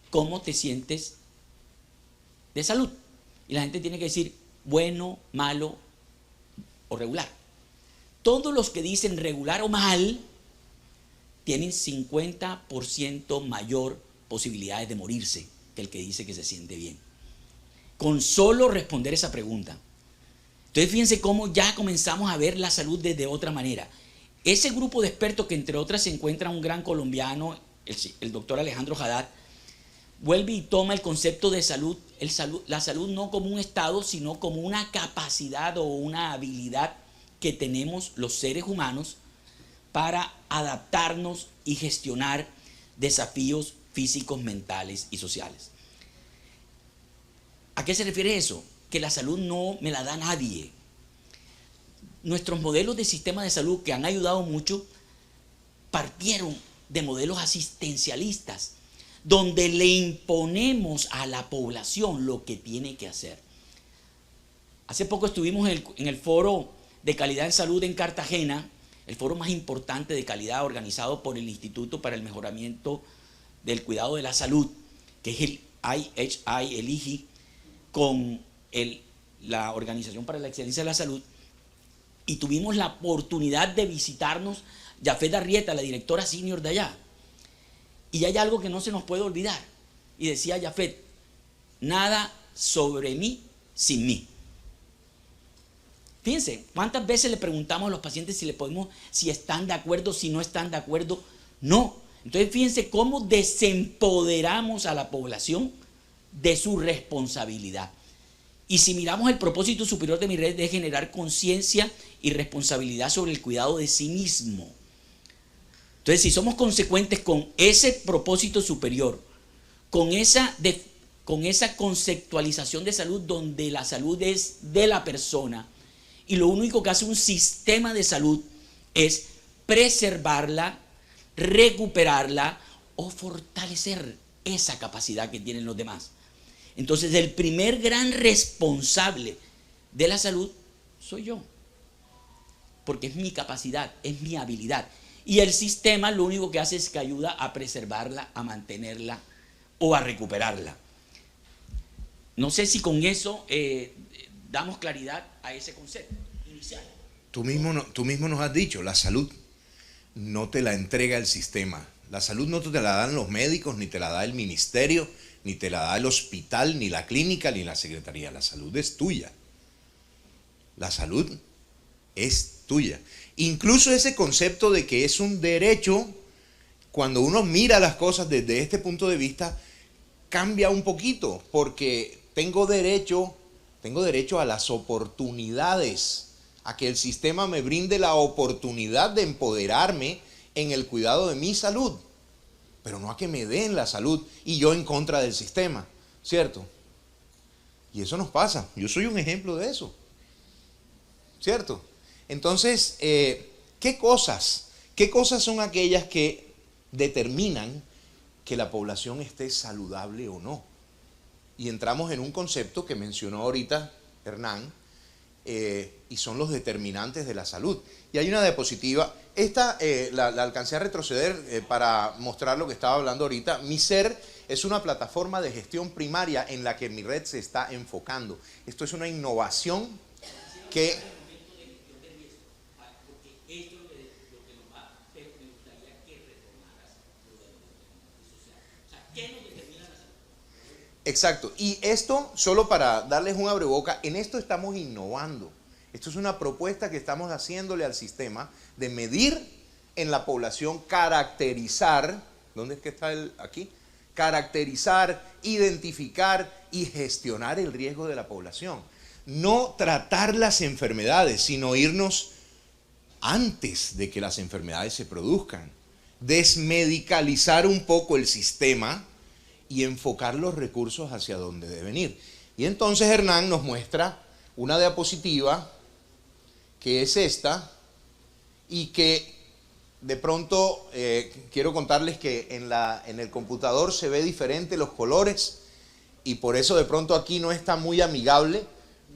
cómo te sientes de salud. Y la gente tiene que decir bueno, malo o regular. Todos los que dicen regular o mal tienen 50% mayor posibilidades de morirse que el que dice que se siente bien. Con solo responder esa pregunta. Entonces fíjense cómo ya comenzamos a ver la salud desde otra manera. Ese grupo de expertos, que entre otras se encuentra un gran colombiano, el doctor Alejandro Haddad, vuelve y toma el concepto de salud, la salud no como un estado, sino como una capacidad o una habilidad que tenemos los seres humanos para adaptarnos y gestionar desafíos físicos, mentales y sociales. ¿A qué se refiere eso? Que la salud no me la da nadie. Nuestros modelos de sistema de salud, que han ayudado mucho, partieron de modelos asistencialistas, donde le imponemos a la población lo que tiene que hacer. Hace poco estuvimos en el foro de calidad en salud en Cartagena, el foro más importante de calidad organizado por el Instituto para el Mejoramiento del Cuidado de la Salud, que es el IHI, el IGI, con la Organización para la Excelencia de la Salud, y tuvimos la oportunidad de visitarnos Yafet Arrieta, la directora senior de allá. Y hay algo que no se nos puede olvidar. Y decía Yafet, nada sobre mí sin mí. Fíjense, ¿cuántas veces le preguntamos a los pacientes si están de acuerdo, si no están de acuerdo? No. Entonces fíjense cómo desempoderamos a la población de su responsabilidad. Y si miramos el propósito superior de Mi Red, es generar conciencia y responsabilidad sobre el cuidado de sí mismo. Entonces, si somos consecuentes con ese propósito superior, con esa conceptualización de salud, donde la salud es de la persona, y lo único que hace un sistema de salud es preservarla, recuperarla o fortalecer esa capacidad que tienen los demás. Entonces, el primer gran responsable de la salud soy yo, porque es mi capacidad, es mi habilidad. Y el sistema lo único que hace es que ayuda a preservarla, a mantenerla o a recuperarla. No sé si con eso damos claridad a ese concepto inicial. Tú mismo nos has dicho, la salud no te la entrega el sistema. La salud no te la dan los médicos, ni te la da el ministerio, ni te la da el hospital, ni la clínica, ni la secretaría. La salud es tuya. La salud es tuya. Incluso ese concepto de que es un derecho, cuando uno mira las cosas desde este punto de vista, cambia un poquito, porque tengo derecho a las oportunidades, a que el sistema me brinde la oportunidad de empoderarme en el cuidado de mi salud, pero no a que me den la salud y yo en contra del sistema, ¿cierto? Y eso nos pasa. Yo soy un ejemplo de eso, ¿cierto? Entonces, ¿qué cosas son aquellas que determinan que la población esté saludable o no? Y entramos en un concepto que mencionó ahorita Hernán, y son los determinantes de la salud. Y hay una diapositiva, esta la alcancé a retroceder para mostrar lo que estaba hablando ahorita. Mi Ser es una plataforma de gestión primaria en la que Mi Red se está enfocando. Esto es una innovación que... Exacto. Y esto, solo para darles un abreboca, en esto estamos innovando. Esto es una propuesta que estamos haciéndole al sistema de medir en la población, caracterizar, ¿dónde es que está el aquí? Caracterizar, identificar y gestionar el riesgo de la población. No tratar las enfermedades, sino irnos antes de que las enfermedades se produzcan. Desmedicalizar un poco el sistema y enfocar los recursos hacia donde deben ir. Y entonces Hernán nos muestra una diapositiva que es esta y que de pronto quiero contarles que en el computador se ve diferente los colores y por eso de pronto aquí no está muy amigable.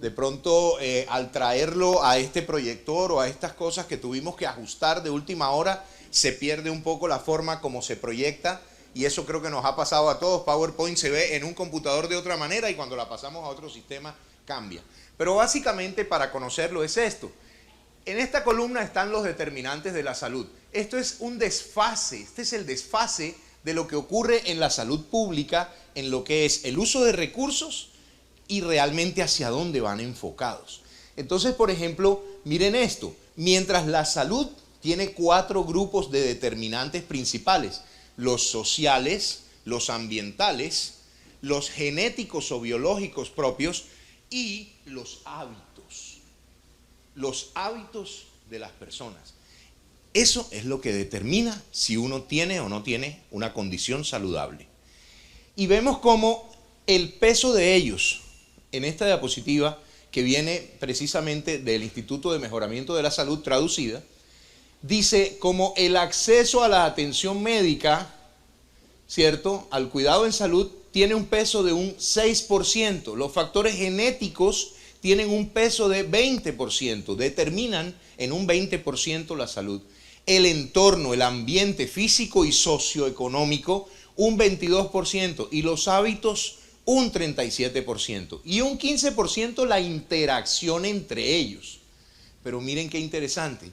De pronto al traerlo a este proyector o a estas cosas que tuvimos que ajustar de última hora, se pierde un poco la forma como se proyecta. Y eso creo que nos ha pasado a todos. PowerPoint se ve en un computador de otra manera y cuando la pasamos a otro sistema cambia. Pero básicamente para conocerlo es esto. En esta columna están los determinantes de la salud. Esto es un desfase, este es el desfase de lo que ocurre en la salud pública, en lo que es el uso de recursos y realmente hacia dónde van enfocados. Entonces, por ejemplo, miren esto. Mientras la salud tiene 4 grupos de determinantes principales: los sociales, los ambientales, los genéticos o biológicos propios y los hábitos de las personas. Eso es lo que determina si uno tiene o no tiene una condición saludable. Y vemos cómo el peso de ellos en esta diapositiva, que viene precisamente del Instituto de Mejoramiento de la Salud traducida, dice como el acceso a la atención médica, ¿cierto?, al cuidado en salud, tiene un peso de un 6%. Los factores genéticos tienen un peso de 20%, determinan en un 20% la salud. El entorno, el ambiente físico y socioeconómico, un 22%, y los hábitos, un 37%, y un 15% la interacción entre ellos. Pero miren qué interesante.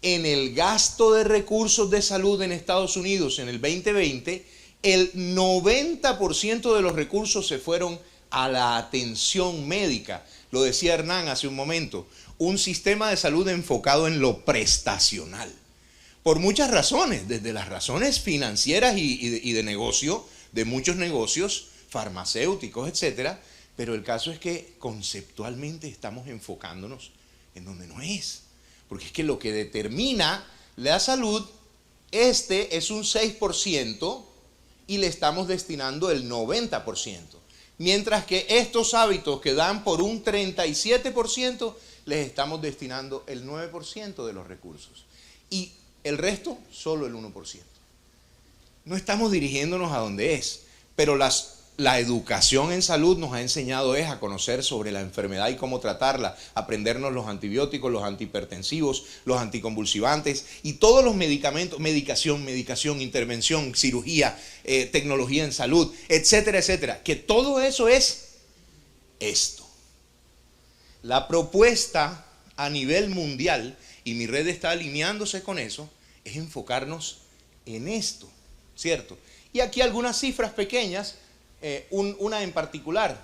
En el gasto de recursos de salud en Estados Unidos en el 2020, el 90% de los recursos se fueron a la atención médica. Lo decía Hernán hace un momento, un sistema de salud enfocado en lo prestacional. Por muchas razones, desde las razones financieras y de negocio, de muchos negocios, farmacéuticos, etcétera, pero el caso es que conceptualmente estamos enfocándonos en donde no es. Porque es que lo que determina la salud, es un 6% y le estamos destinando el 90%. Mientras que estos hábitos que dan por un 37%, les estamos destinando el 9% de los recursos. Y el resto, solo el 1%. No estamos dirigiéndonos a donde es, pero la educación en salud nos ha enseñado a conocer sobre la enfermedad y cómo tratarla, aprendernos los antibióticos, los antihipertensivos, los anticonvulsivantes y todos los medicamentos, medicación, intervención, cirugía, tecnología en salud, etcétera, etcétera. Que todo eso es esto. La propuesta a nivel mundial, y mi red está alineándose con eso, es enfocarnos en esto, ¿cierto? Y aquí algunas cifras pequeñas. Una en particular.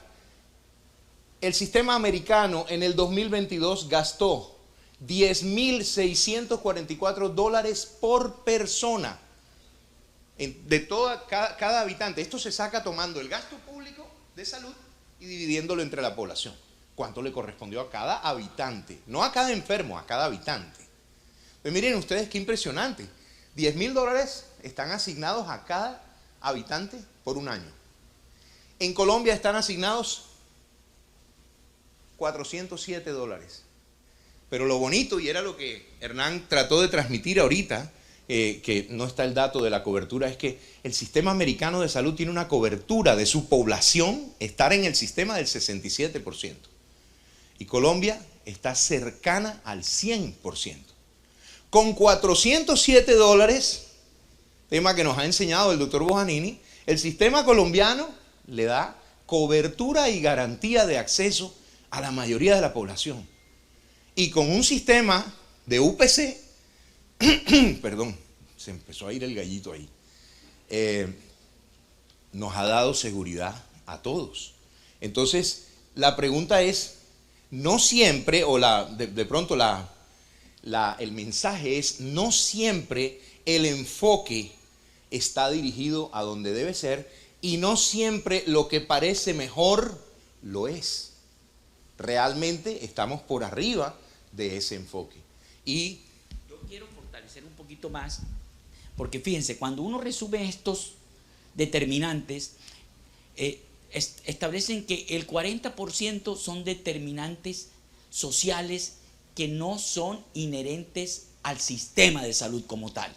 El sistema americano en el 2022 gastó $10,644 por persona de cada habitante. Esto se saca tomando el gasto público de salud y dividiéndolo entre la población. ¿Cuánto le correspondió a cada habitante? No a cada enfermo, a cada habitante. Pues miren ustedes qué impresionante. $10,000 están asignados a cada habitante por un año. En Colombia están asignados $407. Pero lo bonito, y era lo que Hernán trató de transmitir ahorita, que no está el dato de la cobertura, es que el sistema americano de salud tiene una cobertura de su población, estar en el sistema del 67%. Y Colombia está cercana al 100%. Con $407, tema que nos ha enseñado el doctor Bojanini, el sistema colombiano le da cobertura y garantía de acceso a la mayoría de la población. Y con un sistema de UPC, perdón, se empezó a ir el gallito ahí, nos ha dado seguridad a todos. Entonces, la pregunta es, no siempre, o de pronto el mensaje es, no siempre el enfoque está dirigido a donde debe ser y no siempre lo que parece mejor lo es. Realmente estamos por arriba de ese enfoque. Y yo quiero fortalecer un poquito más, porque fíjense, cuando uno resume estos determinantes, establecen que el 40% son determinantes sociales que no son inherentes al sistema de salud como tal.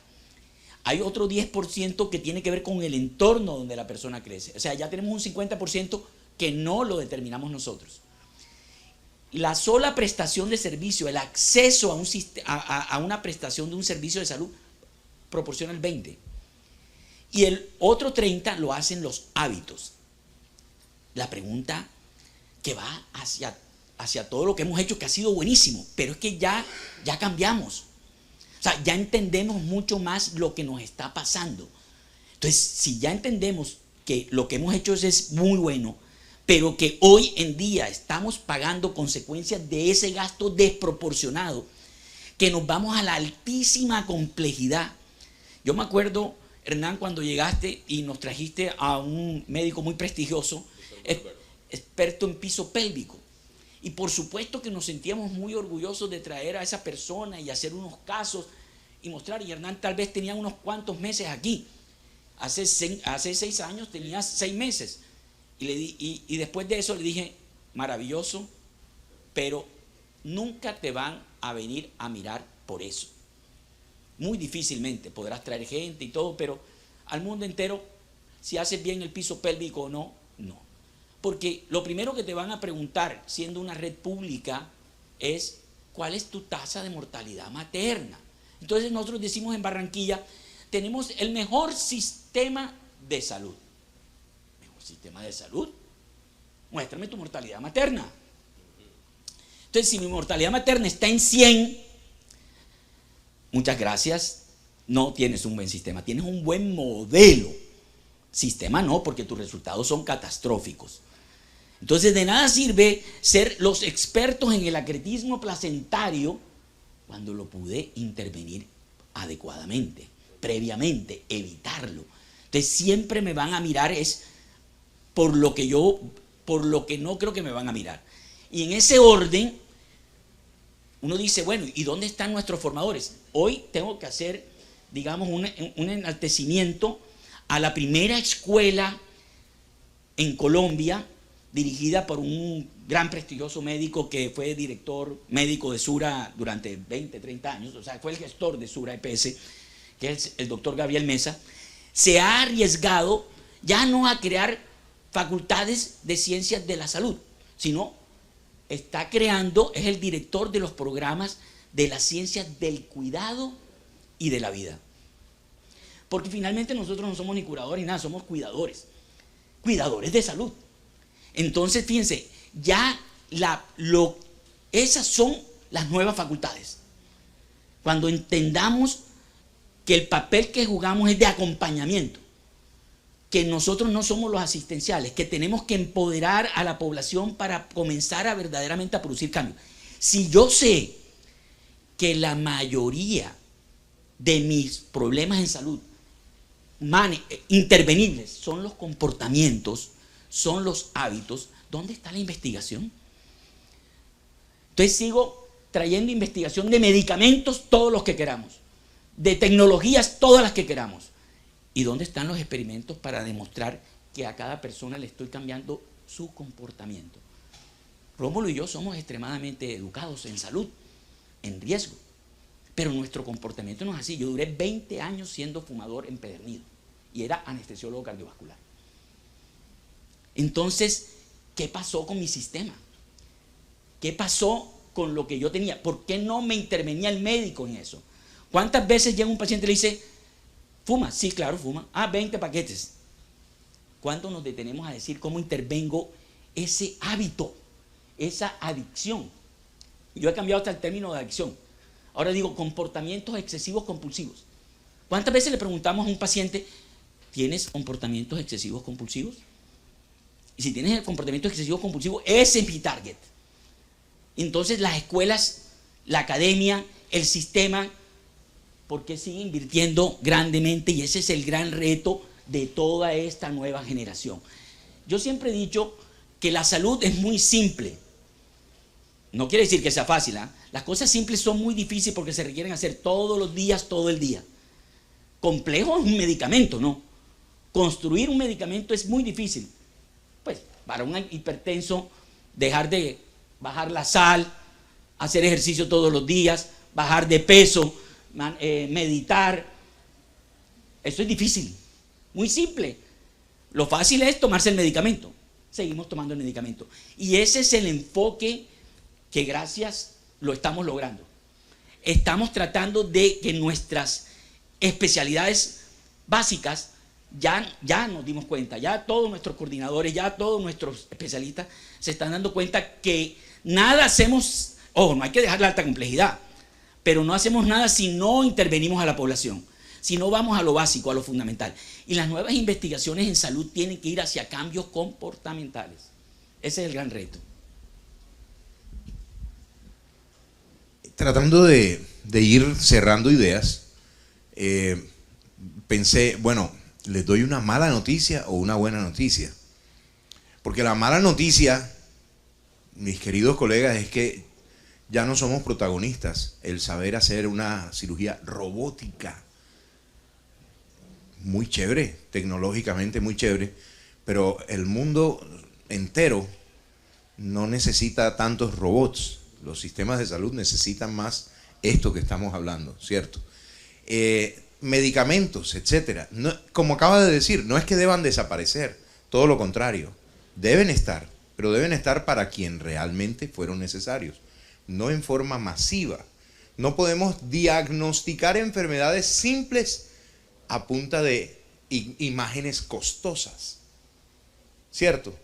Hay otro 10% que tiene que ver con el entorno donde la persona crece. O sea, ya tenemos un 50% que no lo determinamos nosotros. La sola prestación de servicio, el acceso a una prestación de un servicio de salud, proporciona el 20%. Y el otro 30% lo hacen los hábitos. La pregunta que va hacia todo lo que hemos hecho, que ha sido buenísimo, pero es que ya cambiamos. O sea, ya entendemos mucho más lo que nos está pasando. Entonces, si ya entendemos que lo que hemos hecho es muy bueno, pero que hoy en día estamos pagando consecuencias de ese gasto desproporcionado, que nos vamos a la altísima complejidad. Yo me acuerdo, Hernán, cuando llegaste y nos trajiste a un médico muy prestigioso, experto en piso pélvico. Y por supuesto que nos sentíamos muy orgullosos de traer a esa persona y hacer unos casos y mostrar. Y Hernán tal vez tenía unos cuantos meses aquí. Hace 6 años tenía 6 meses. Y después de eso le dije, maravilloso, pero nunca te van a venir a mirar por eso. Muy difícilmente podrás traer gente y todo, pero al mundo entero, si haces bien el piso pélvico o no, no. Porque lo primero que te van a preguntar, siendo una red pública, es ¿cuál es tu tasa de mortalidad materna? Entonces nosotros decimos en Barranquilla, tenemos el mejor sistema de salud. ¿Mejor sistema de salud? Muéstrame tu mortalidad materna. Entonces, si mi mortalidad materna está en 100, muchas gracias, no tienes un buen sistema, tienes un buen modelo. Sistema no, porque tus resultados son catastróficos. Entonces, de nada sirve ser los expertos en el acretismo placentario cuando lo pude intervenir adecuadamente, previamente, evitarlo. Entonces, siempre me van a mirar es por lo que no creo que me van a mirar. Y en ese orden, uno dice, bueno, ¿y dónde están nuestros formadores? Hoy tengo que hacer, digamos, un enaltecimiento a la primera escuela en Colombia, dirigida por un gran prestigioso médico que fue director médico de Sura durante 20, 30 años, o sea, fue el gestor de Sura EPS, que es el doctor Gabriel Mesa. Se ha arriesgado ya no a crear facultades de ciencias de la salud, sino está creando, es el director de los programas de las ciencias del cuidado y de la vida. Porque finalmente nosotros no somos ni curadores ni nada, somos cuidadores de salud. Entonces, fíjense, ya esas son las nuevas facultades. Cuando entendamos que el papel que jugamos es de acompañamiento, que nosotros no somos los asistenciales, que tenemos que empoderar a la población para comenzar a verdaderamente a producir cambio. Si yo sé que la mayoría de mis problemas en salud intervenibles son los comportamientos, son los hábitos, ¿dónde está la investigación? Entonces sigo trayendo investigación de medicamentos todos los que queramos, de tecnologías todas las que queramos. ¿Y dónde están los experimentos para demostrar que a cada persona le estoy cambiando su comportamiento? Rómulo y yo somos extremadamente educados en salud, en riesgo, pero nuestro comportamiento no es así. Yo duré 20 años siendo fumador empedernido y era anestesiólogo cardiovascular. Entonces, ¿qué pasó con mi sistema? ¿Qué pasó con lo que yo tenía? ¿Por qué no me intervenía el médico en eso? ¿Cuántas veces llega un paciente y le dice, fuma? Sí, claro, fuma. 20 paquetes. ¿Cuánto nos detenemos a decir cómo intervengo ese hábito, esa adicción? Yo he cambiado hasta el término de adicción. Ahora digo comportamientos excesivos compulsivos. ¿Cuántas veces le preguntamos a un paciente, ¿tienes comportamientos excesivos compulsivos? Y si tienes el comportamiento excesivo compulsivo, ese es mi target. Entonces las escuelas, la academia, el sistema, ¿por qué sigue invirtiendo grandemente? Y ese es el gran reto de toda esta nueva generación. Yo siempre he dicho que la salud es muy simple. No quiere decir que sea fácil, ¿eh? Las cosas simples son muy difíciles porque se requieren hacer todos los días, todo el día. Complejo es un medicamento, ¿no? Construir un medicamento es muy difícil. Pues para un hipertenso, bajar la sal, hacer ejercicio todos los días, bajar de peso, meditar. Eso es difícil, muy simple. Lo fácil es tomarse el medicamento. Seguimos tomando el medicamento. Y ese es el enfoque que gracias lo estamos logrando. Estamos tratando de que nuestras especialidades básicas, ya nos dimos cuenta, ya todos nuestros coordinadores, ya todos nuestros especialistas se están dando cuenta que nada hacemos, no hay que dejar la alta complejidad, pero no hacemos nada si no intervenimos a la población, si no vamos a lo básico, a lo fundamental. Y las nuevas investigaciones en salud tienen que ir hacia cambios comportamentales. Ese es el gran reto. Tratando de ir cerrando ideas, pensé, bueno, ¿les doy una mala noticia o una buena noticia? Porque la mala noticia, mis queridos colegas, es que ya no somos protagonistas. El saber hacer una cirugía robótica, muy chévere, tecnológicamente muy chévere, pero el mundo entero no necesita tantos robots. Los sistemas de salud necesitan más esto que estamos hablando, ¿cierto? Medicamentos, etcétera. No, como acaba de decir, no es que deban desaparecer, todo lo contrario. Deben estar, pero deben estar para quien realmente fueron necesarios, no en forma masiva. No podemos diagnosticar enfermedades simples a punta de imágenes costosas, ¿cierto?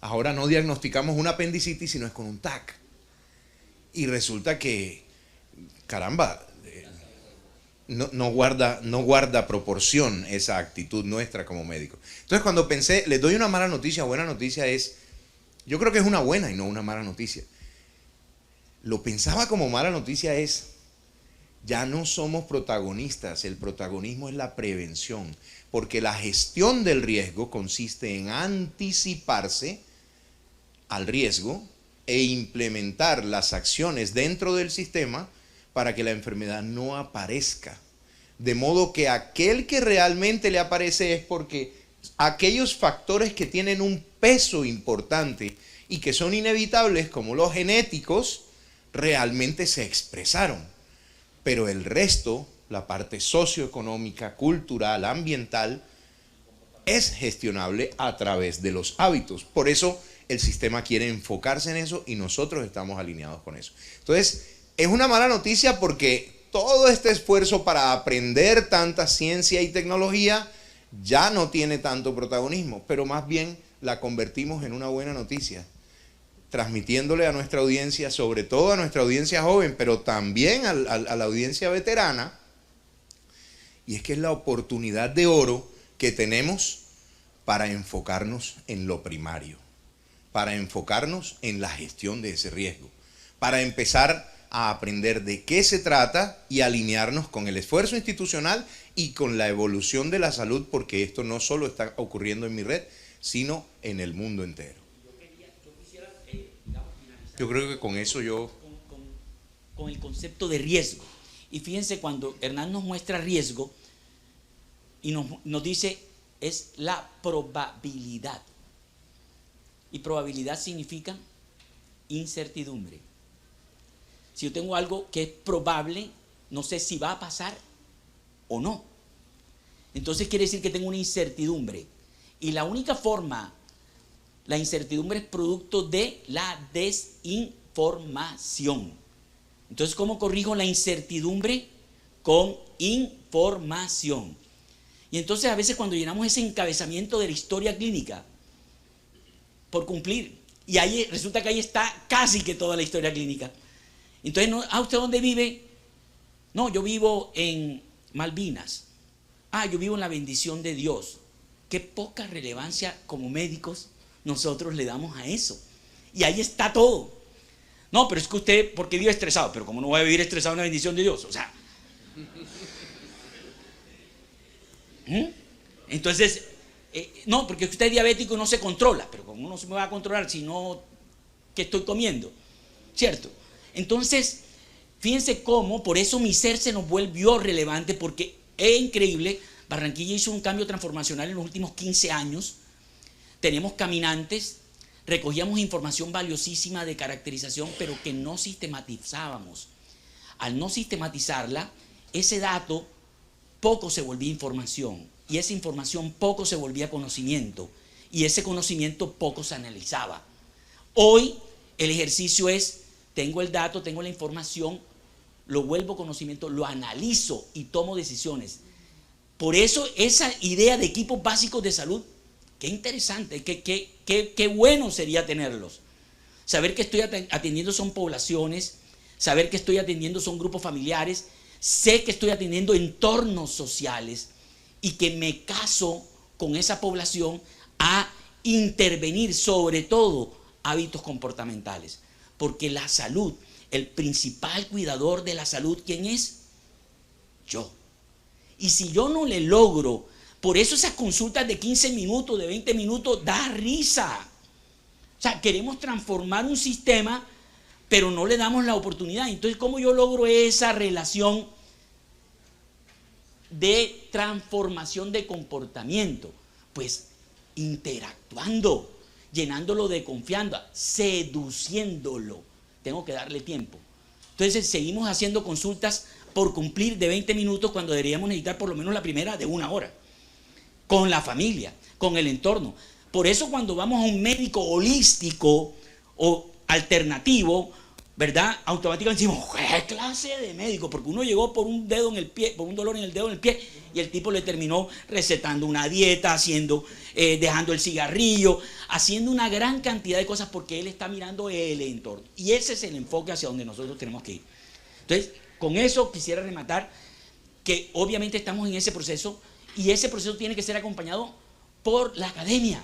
Ahora no diagnosticamos una apendicitis sino es con un TAC. Y resulta que, caramba, no guarda proporción esa actitud nuestra como médicos. Entonces cuando pensé, les doy una mala noticia o buena noticia yo creo que es una buena y no una mala noticia. Lo pensaba como mala noticia ya no somos protagonistas, el protagonismo es la prevención, porque la gestión del riesgo consiste en anticiparse al riesgo e implementar las acciones dentro del sistema para que la enfermedad no aparezca. De modo que aquel que realmente le aparece es porque aquellos factores que tienen un peso importante y que son inevitables, como los genéticos, realmente se expresaron. Pero el resto, la parte socioeconómica, cultural, ambiental, es gestionable a través de los hábitos. Por eso el sistema quiere enfocarse en eso y nosotros estamos alineados con eso. Entonces, es una mala noticia porque todo este esfuerzo para aprender tanta ciencia y tecnología ya no tiene tanto protagonismo, pero más bien la convertimos en una buena noticia, transmitiéndole a nuestra audiencia, sobre todo a nuestra audiencia joven, pero también a la audiencia veterana, y es que es la oportunidad de oro que tenemos para enfocarnos en lo primario, para enfocarnos en la gestión de ese riesgo, para empezar a aprender de qué se trata y alinearnos con el esfuerzo institucional y con la evolución de la salud, porque esto no solo está ocurriendo en mi red, sino en el mundo entero. Yo creo que con eso con el concepto de riesgo. Y fíjense, cuando Hernán nos muestra riesgo y nos dice, es la probabilidad. Y probabilidad significa incertidumbre. Si yo tengo algo que es probable, no sé si va a pasar o no. Entonces quiere decir que tengo una incertidumbre. Y la única forma, la incertidumbre es producto de la desinformación. Entonces, ¿cómo corrijo la incertidumbre? Con información. Y entonces a veces cuando llenamos ese encabezamiento de la historia clínica, por cumplir, y ahí resulta que ahí está casi que toda la historia clínica. Entonces, ¿usted dónde vive? No, yo vivo en Malvinas. Yo vivo en la bendición de Dios. qué poca relevancia como médicos nosotros le damos a eso. Y ahí está todo. No, pero es que usted, ¿por qué vive estresado? Pero ¿cómo no va a vivir estresado? Una bendición de Dios. O sea. Entonces, no, porque usted es diabético y no se controla. Pero ¿cómo no se me va a controlar si no, qué estoy comiendo? ¿Cierto? Entonces, fíjense cómo, por eso mi ser se nos volvió relevante, porque es increíble. Barranquilla hizo un cambio transformacional en los últimos 15 años. Tenemos caminantes, recogíamos información valiosísima de caracterización, pero que no sistematizábamos. Al no sistematizarla, ese dato poco se volvía información, y esa información poco se volvía conocimiento, y ese conocimiento poco se analizaba. Hoy el ejercicio es, tengo el dato, tengo la información, lo vuelvo conocimiento, lo analizo y tomo decisiones. Por eso esa idea de equipos básicos de salud, qué interesante, qué bueno sería tenerlos. Saber que estoy atendiendo son poblaciones, saber que estoy atendiendo son grupos familiares, sé que estoy atendiendo entornos sociales y que me caso con esa población a intervenir sobre todo hábitos comportamentales. Porque la salud, el principal cuidador de la salud, ¿quién es? Yo. Y si yo no le logro, por eso esas consultas de 15 minutos, de 20 minutos, da risa. O sea, queremos transformar un sistema, pero no le damos la oportunidad. Entonces, ¿cómo yo logro esa relación de transformación de comportamiento? Pues interactuando, llenándolo de confianza, seduciéndolo. Tengo que darle tiempo. Entonces, seguimos haciendo consultas por cumplir de 20 minutos cuando deberíamos necesitar por lo menos la primera de 1 hora. Con la familia, con el entorno. Por eso cuando vamos a un médico holístico o alternativo, ¿verdad? Automáticamente decimos, ¿qué clase de médico? Porque uno llegó por un dedo en el pie, por un dolor en el dedo en el pie, y el tipo le terminó recetando una dieta, dejando el cigarrillo, haciendo una gran cantidad de cosas porque él está mirando el entorno. Y ese es el enfoque hacia donde nosotros tenemos que ir. Entonces, con eso quisiera rematar que obviamente estamos en ese proceso, y ese proceso tiene que ser acompañado por la academia.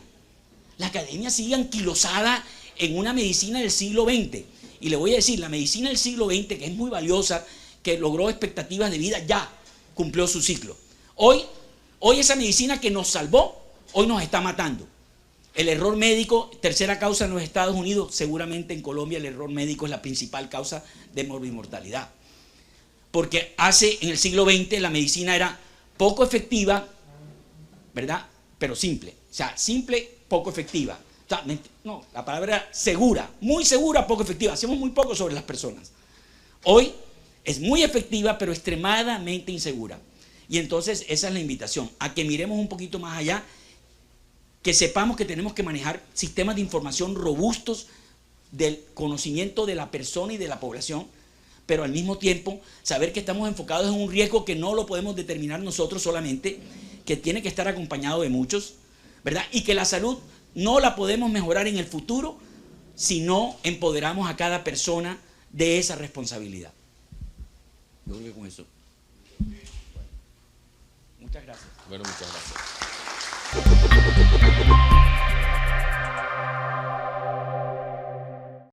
La academia sigue anquilosada en una medicina del siglo XX. Y le voy a decir, la medicina del siglo XX, que es muy valiosa, que logró expectativas de vida, ya cumplió su ciclo. Hoy esa medicina que nos salvó, hoy nos está matando. El error médico, tercera causa en los Estados Unidos, seguramente en Colombia el error médico es la principal causa de morbimortalidad. Porque en el siglo XX la medicina era poco efectiva, ¿verdad? Pero simple. O sea, simple, poco efectiva. O sea, no, la palabra era segura, muy segura, poco efectiva. Hacemos muy poco sobre las personas. Hoy es muy efectiva, pero extremadamente insegura. Y entonces esa es la invitación, a que miremos un poquito más allá, que sepamos que tenemos que manejar sistemas de información robustos del conocimiento de la persona y de la población, pero al mismo tiempo saber que estamos enfocados en un riesgo que no lo podemos determinar nosotros solamente, que tiene que estar acompañado de muchos, ¿verdad? Y que la salud no la podemos mejorar en el futuro si no empoderamos a cada persona de esa responsabilidad. Yo creo que con eso. Muchas gracias. Bueno, muchas gracias.